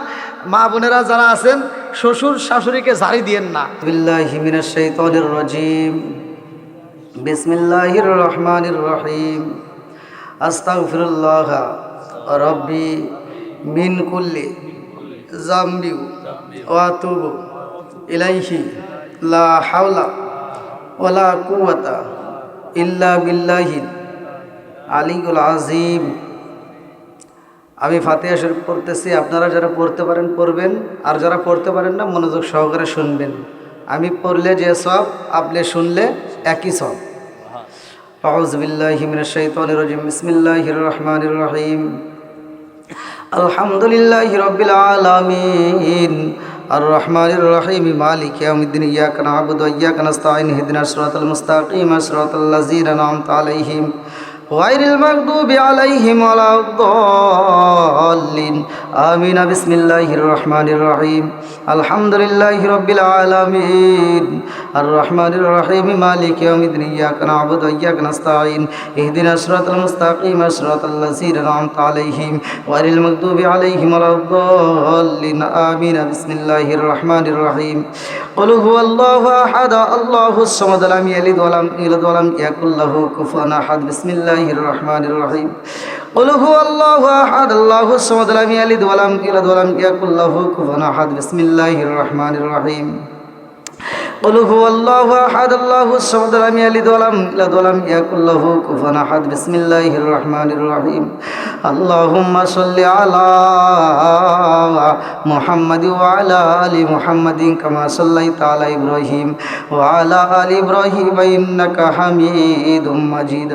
মা বোনেরা যারা আছেন, শ্বশুর শাশুড়িকে ঝাড়ি দিয়েন না। বিসমিল্লাহি মিনাশ শাইতানির রাজিম, বিসমিল্লাহির রহমানির রহিম। আস্তাগফিরুল্লাহ রাব্বি মিন কুল্লি জামবি ওয়া আতুবু ইলাইহি লা হাওলা ওয়ালা কুওয়াতা ইল্লা বিল্লাহিল আলিয়্যুল আযীম। আমি ফাতিহা শরীফ পড়তেছি, আপনারা যারা পড়তে পারেন পড়বেন, আর যারা পড়তে পারেন না মনোযোগ সহকারে শুনবেন। আমি পড়লে যে সব, আপনি শুনলে একই সব। أعوذ بالله من الشيطان الرجيم بسم الله الرحمن الرحيم الحمد لله رب العالمين الرحمن الرحيم مالك يوم الدين إياك نعبد وإياك نستعين اهدنا الصراط المستقيم صراط الذين أنعمت عليهم غير المغضوب عليهم ولا الضالين آمين بسم الله الرحمن الرحيم الحمد لله رب العالمين الرحمن الرحيم مالك يوم الدين إياك نعبد وإياك نستعين اهدنا الصراط المستقيم صراط الذين أنعمت عليهم غير المغضوب عليهم ولا الضالين آمين بسم الله الرحمن الرحيم قل هو الله أحد الله الصمد لم يلد ولم يولد ولم يكن له كفوا أحد بسم الله الرحمن الرحيم قل هو الله أحد الله الصمد لم يلد ولم يولد ولم يكن له كفوا أحد بسم الله الرحمن الرحيم قل هو الله أحد الله الصمد لم يلد ولم يولد ولم يكن له كفوا أحد بسم الله الرحمن الرحيم اللهم صل على محمد وعلى آل محمد كما صليت على إبراهيم وعلى آل إبراهيم إنك حميد مجيد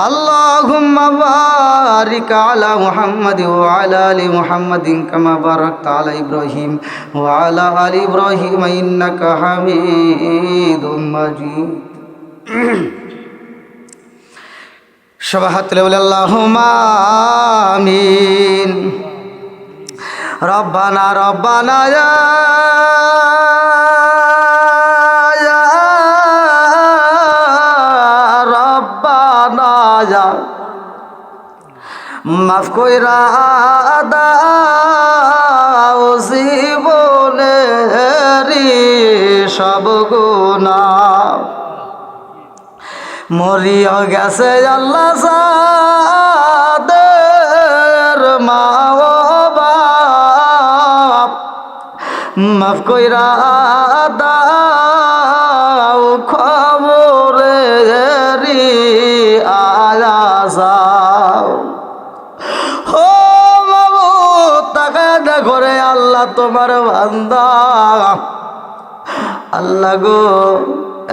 اللهم بارك على محمد وعلى آل محمد كما باركت على إبراهيم وعلى آل إبراهيم إنك حميد مجيد شبهت لولا اللهم آمين ربنا ربنا يا ربنا يا মাফ কইরা দাও জীবনেরি সব গুনাহ মরিয়া গেছে আল্লাহ সাদের মা ও বাপ মাফ কইরা দাও খবরেরি আয়াসাও ও মাবুদ তাকায় করে আল্লাহ তোমার বান্দা আল্লাহ গো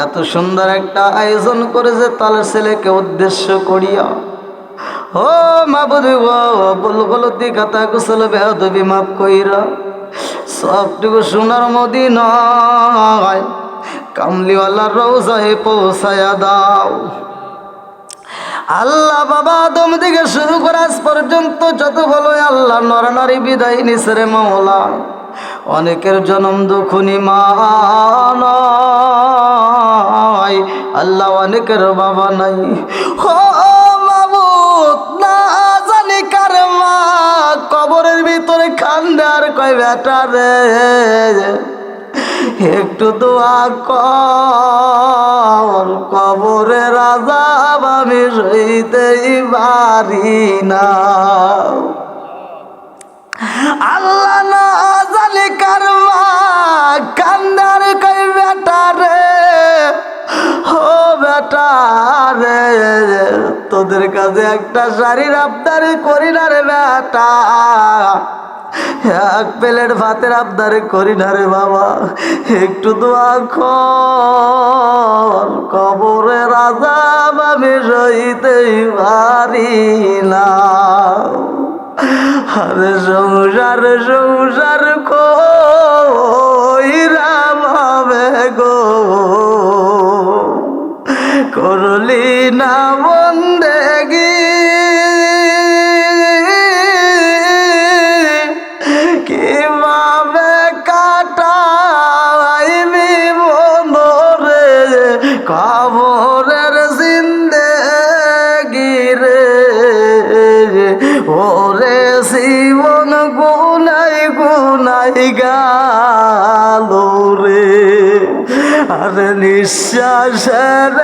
এত সুন্দর একটা আয়োজন করেছে তার ছেলেকে উদ্দেশ্য করিয়া ও মাবুদ বল গলতি কথা কুশল বেয়াদবি মাফ কইরা সবটুকু সোনার মদিনায় কামলিওয়ালার রওজায় পৌঁছায়া দাও আল্লাহ বাবা আদম থেকে শুরু করে আজ পর্যন্ত যত ভালো আল্লাহ নরনারী বিদায় নিসরে মাওলা অনেকের জন্ম দুখুনি মা নাই আল্লাহ অনেকের বাবা নাই ও মাবুদ না জানি কার মা কবরের ভিতরে কান্দে আর কয় বেটা রে একটু দোয়া কর কবরের আযাব আমি সইতেই পারি না আল্লাহ না জানি কার মা কান্দার কই বেটা রে ও বেটা রে তোদের কাছে একটা শাড়ির আবদার করি না রে বেটা এক প্লেট ভাতের আবদার করি না রে বাবা একটু দোয়া কর কবরের আযাব আমি সইতেই পারি না আরে সংসার সংসার কইরা ভাবে গো করলি না বন্দেগি কিভাবে কাটাইবি বন্ধরে কবরের জিন্দেগি রে ওরে জীবন গুনাই গুনাই গেল রে আরে নিঃশ্বাসের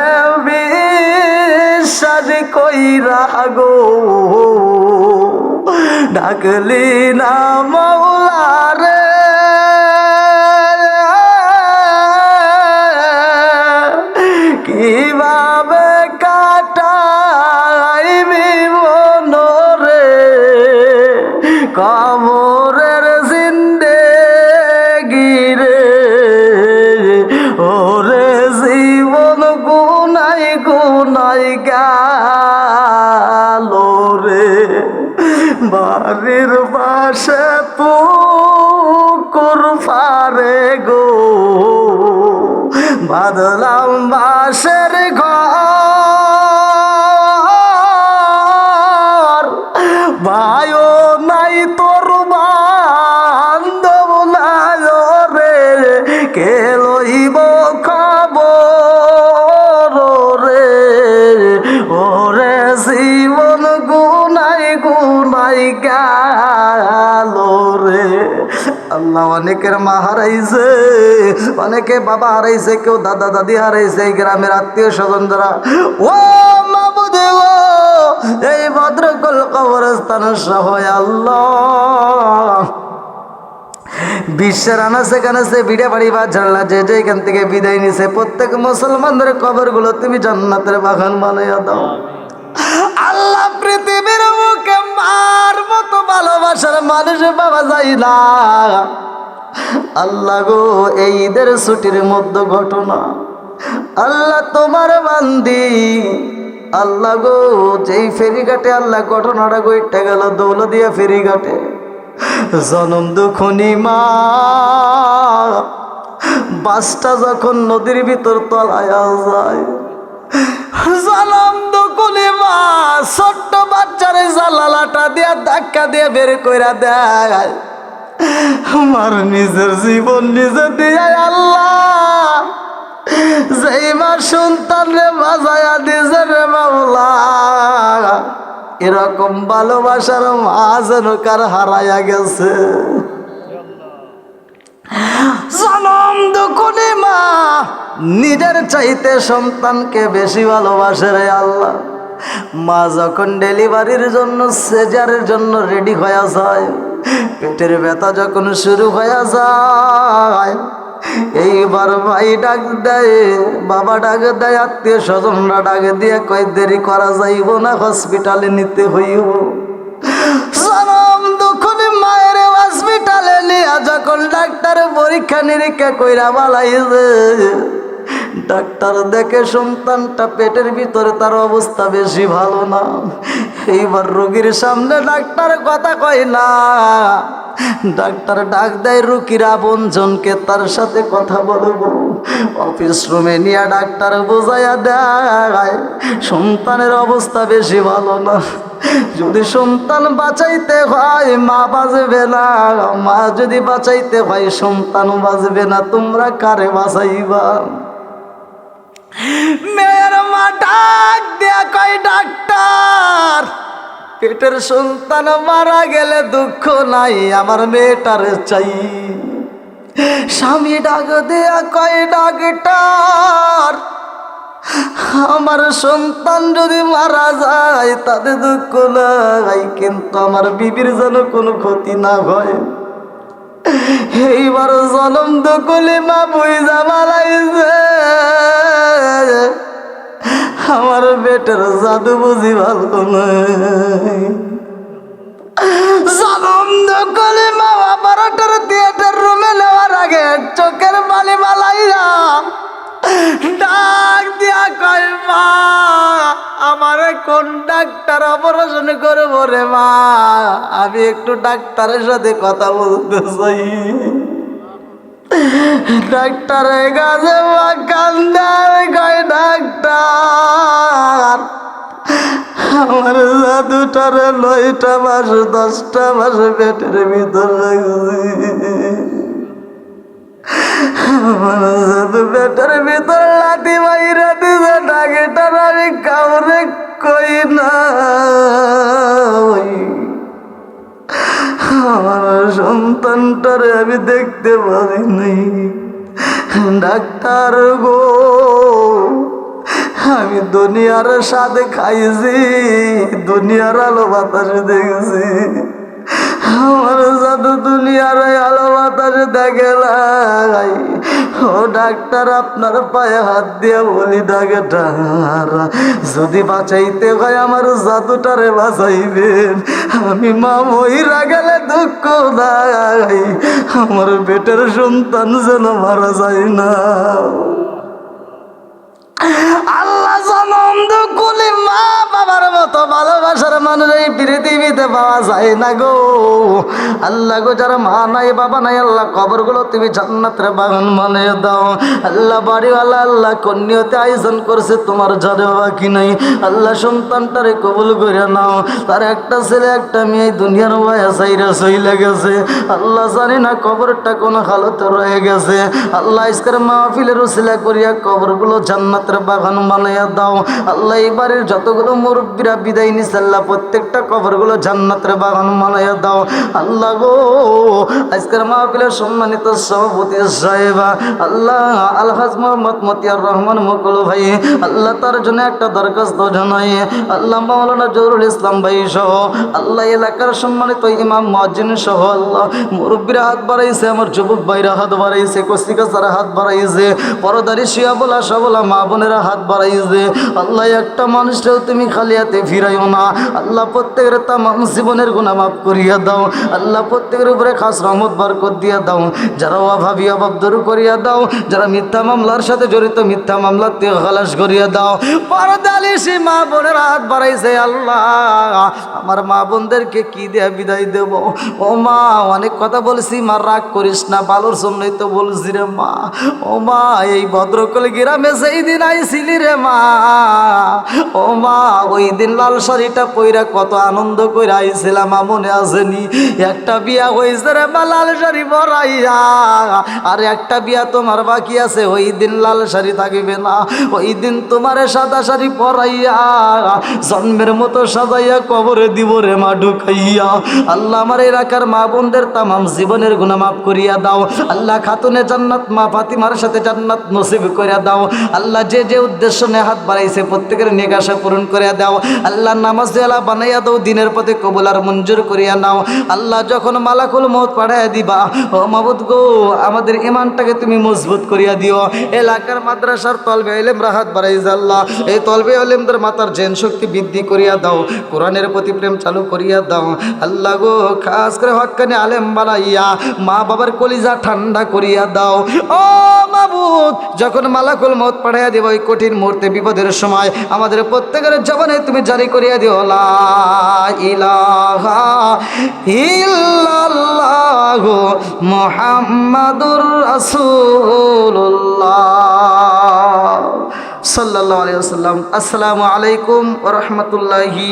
বিশ্বাস কইরা গো ডাকলি না মাওলা রে কিভাবে কাটাইবি মনরে কবরের জিন্দেগি রে ওরে জীবন গুনাই নাই গুনাই গেল রে, বাড়ির পাশে পুকুর পারে গো, বাদলাম বাসের ঘর, ভাইও নাই তোর বান্ধব নাই রে, কে লইব খবর রে, ওরে জীবন গুনাই গুনাই গেল রে। আল্লাহ অনেকের মা হারাইছে, অনেকে বাবা হারাইছে, কেউ দাদা দাদি হারাইছে, এই গ্রামের আত্মীয় স্বজন যারা, ও মাবুদ গো, এই ভদ্রকল কবরস্থান সহ আল্লাহ বিশ্বের আনাচে কানাচে বিড়ে বাড়ি বা ঝাড়লা যে যেখান থেকে বিদায় নিছে, প্রত্যেক মুসলমানদের কবরগুলো তুমি জান্নাতের বাগান বানাইয়া দাও আল্লাহ। পৃথিবীর মুখে মার মতো ভালোবাসার মানুষ পাওয়া যায় না আল্লাহ গো। এই ঈদের ছুটির মধ্যে ঘটনা আল্লাহ তোমার বান্দি আল্লাহ গো, যেই ফেরিঘাটে আল্লাহ ঘটনাটা গইটা গেল, দৌলদিয়া ফেরিঘাটে জনম দুখনি মা, বাসটা যখন নদীর ভিতর তলায়া যায়, জনম দুখনি মা ছোট্ট বাচ্চারে জালালাটা দিয়া ধাক্কা দিয়ে বের কইরা দেয়। আমার নিজের জীবন নিজে দিয়ে আল্লাহ, যেই মা সন্তান রে বাজায়া দিছে রে মাওলা, এরকম ভালোবাসার মা যেন কার হারাইয়া গেছে। জনম দুখনি মা নিজের চাইতে সন্তানকে বেশি ভালোবাসে রে আল্লাহ। মা যখন ডেলিভারির জন্য সিজারের জন্য রেডি হয়ে যায়, পেটের ব্যথা যখন শুরু হয়ে যায়, এইবার ভাই ডাক দেয়, বাবা ডাক দেয়, আত্মীয় স্বজনরা ডাক দিয়ে কয় দেরি করা যাইব না, হসপিটালে নিতে হইব। জনম দুখনি মায়ের হসপিটালে নিয়ে যখন ডাক্তার পরীক্ষা নিরীক্ষা কইরা বালাইছে, ডাক্তার দেখে সন্তানটা পেটের ভিতরে তার অবস্থা বেশি ভালো না। এইবার রোগীর সামনে ডাক্তার কথা কয় না, ডাক্তার ডাক দেয় রোগীর আপনজনকে, তার সাথে কথা বলবো। অফিস রুমে নিয়ে ডাক্তার বোঝাইয়া দেয় সন্তানের অবস্থা বেশি ভালো না, যদি সন্তান বাঁচাইতে হয় মা বাঁচবে না, মা যদি বাঁচাইতে হয় সন্তান বাঁচবে না, তোমরা কারে বাঁচাইবা? মেয়ের মা ডাক দেয়া কয় ডাক্তার, পেটের সন্তান মারা গেলে দুঃখ নাই, আমার মেয়েটার চাই। স্বামী ডাক দেয়া কয় ডাক্তার, আমার সন্তান যদি মারা যায় তাতে দুঃখ নাই, কিন্তু আমার বিবির যেন কোনো ক্ষতি না হয়। এইবার জনম দুকুলি মা বুঝা মালাইছে, আমার বেটার জাদু বুঝি ভালো নাই। জনম দুকুলি মা 12টার থিয়েটার রুমে নেওয়ার আগে চোখের পানি মালাইয়া ডাক দিয়া কয় মা, আমার কোন ডাক্তার অপারেশন করবো রে মা, আমি একটু ডাক্তারের সাথে কথা বলতে চাই। ডাক্তারের কাছে মা কান্দার কয় ডাক্তার, আমার জাদুটারে 9টা মাস 10টা মাস পেটের ভিতর লাগছে, আমার জাদু পেটের ভিতর লাঠি মাইরা দিছে, ডাক্তার আমি কাউরে কই না, আমার সন্তানটারে আমি দেখতে পারি নাই। ডাক্তার গো, আমি দুনিয়ার স্বাদ খাইছি, দুনিয়ার আলো বাতাস দেখছি, আমার জাদু দুনিয়ার আলো বাতাস দেখে নাই। ও ডাক্তার, আপনার পায়ে হাত দিয়ে বলি ডাক্তার, যদি বাঁচাইতে হয় আমার জাদুটারে বাঁচাইবেন, আমি মা মহিরা গেলে দুঃখ নাই, আমার পেটের সন্তান যেন মারা যায় না। আল্লাহ ভালোবাসার মানুষ এই পৃথিবীতে পাওয়া যায় না গো। আল্লাহ গো, যারা মা নাই বাবা নাই, আল্লাহ কবরগুলো তুমি জান্নাতের বাগান বানিয়ে দাও। আল্লাহ বাড়িওয়ালা আল্লাহ কন্যাতে আয়োজন করছে, তোমার যারে বাকি নাই। আল্লাহ সন্তানটারে কবুল করে নাও। তার একটা ছেলে একটা মেয়ে দুনিয়ার মায়া চাইরা চইলা গেছে। আল্লাহ জানি না কবরটা কোন হালতে রয়ে গেছে। আল্লাহ আজকের মাহফিলের উসিলা করিয়া কবরগুলো জান্নাতের বাগান বানাইয়া দাও। আল্লাহ এই বাড়ির যতগুলো মুরব্বীরা বিদায় নিছে, আল্লাহ প্রত্যেকটা কবরগুলো জান্নাতের বাগান বানাইয়া দাও। আল্লাহ গো, আজকের মাহফিলের সম্মানিত সভাপতি সাহেবা আল্লাহ আলহাজ মোহাম্মদ মতিয়ার রহমান মুকুল ভাই, আল্লাহ তার জন্য একটা দরখাস্ত জানাই। আল্লাহ মাওলানা জহুরুল ইসলাম ভাই সহ আল্লাহ এলাকার সম্মানিত ইমাম মুয়াজ্জিন সহ আল্লাহ মুরব্বীরা হাত বাড়াইছে, আমার যুবক ভাইরা হাত বাড়াইছে, কস্তিকাচারা হাত বাড়াইছে, পরদারি শিয়া বলা সবলা মা বোনেরা হাত বাড়াইছে। আল্লাহ একটা মানুষটাও তুমি খালি হাতে ফিরাইও না। আল্লাহ প্রত্যেকের তামাম জীবনের গুনাহ মাফ করিয়া দাও। আল্লাহ প্রত্যেকের উপরে খাস রহমত বরকত দিয়া দাও। যারা অভাবী অভাব দূর করিয়া দাও। যারা মিথ্যা মামলার সাথে জড়িত মিথ্যা মামলার থেকে খালাস করিয়া দাও। পরদালিশি মা বোনেরা হাত বাড়াইছে। আল্লাহ আমার মা বোনদেরকে কি দেয়া বিদায় দেব? ও মা, অনেক কথা বলছি মা, রাগ করিস না, ভালোর জন্যই তো বলছি রে মা। ও মা, এই ভদ্রকল গ্রামে সেই দিন আইছিলি রে মা। ও মা, ওই দিন লাল শাড়িটা পইরা কত আনন্দ করে আইছিলাম, মনে আসেনি? একটা বিয়া হয়েছে রে মা লাল শাড়ি পরাইয়া, আর একটা বিয়া তোমার বাকি আছে। ওই দিন লাল শাড়ি থাকিবে না, ওই দিন তোমারে সাদা শাড়ি পরাইয়া জন্মের মতো সাজাইয়া কবরে দিব রে মা ঢুকাইয়া। আল্লাহ আমার এলাকার মা বোনদের তামাম জীবনের গুনাহ মাফ করিয়া দাও। আল্লাহ খাতুনে জান্নাত মা ফাতিমার সাথে জান্নাত নসিব করিয়া দাও। আল্লাহ যে যে উদ্দেশ্য নিয়ে হাত বাড়াইছে প্রত্যেকের নেক আশা পূরণ করিয়া দাও। আল্লাহ নামাজ দেওয়ালা বানাইয়া দাও, দিনের পথে কবুল আর মঞ্জুর করিয়া নাও। আল্লাহ যখন মালাকুল মউত পাঠাইয়া দিবা, ও মাবুদ গো, আমাদের ইমানটাকে তুমি মজবুত করিয়া দিও। এলাকার মাদ্রাসার তলবে ইলম রাহাত বাড়াইছে আল্লাহ, এই তলবে ইলমদের মাতার জেন শক্তি বৃদ্ধি করিয়া দাও, কোরআনের প্রতি প্রেম চালু করিয়া দাও। আল্লাহ গো, খাস করে হক্কানি আলেম বানাইয়া মা বাবার কলিজা ঠান্ডা করিয়া দাও। ও মাবুদ, যখন মালাকুল মউত পাঠাইয়া দিব ওই কঠিন মুহূর্তে বিপদের সময় আমাদের প্রত্যেকের জবানে তুমি জারি করিয়া দিও লা ইলাহা ইল্লাল্লাহু মুহাম্মাদুর রাসূলুল্লাহ সাল্লাল্লাহু আলাইহি ওয়াসাল্লাম। আসসালামু আলাইকুম ওয়া রাহমাতুল্লাহি।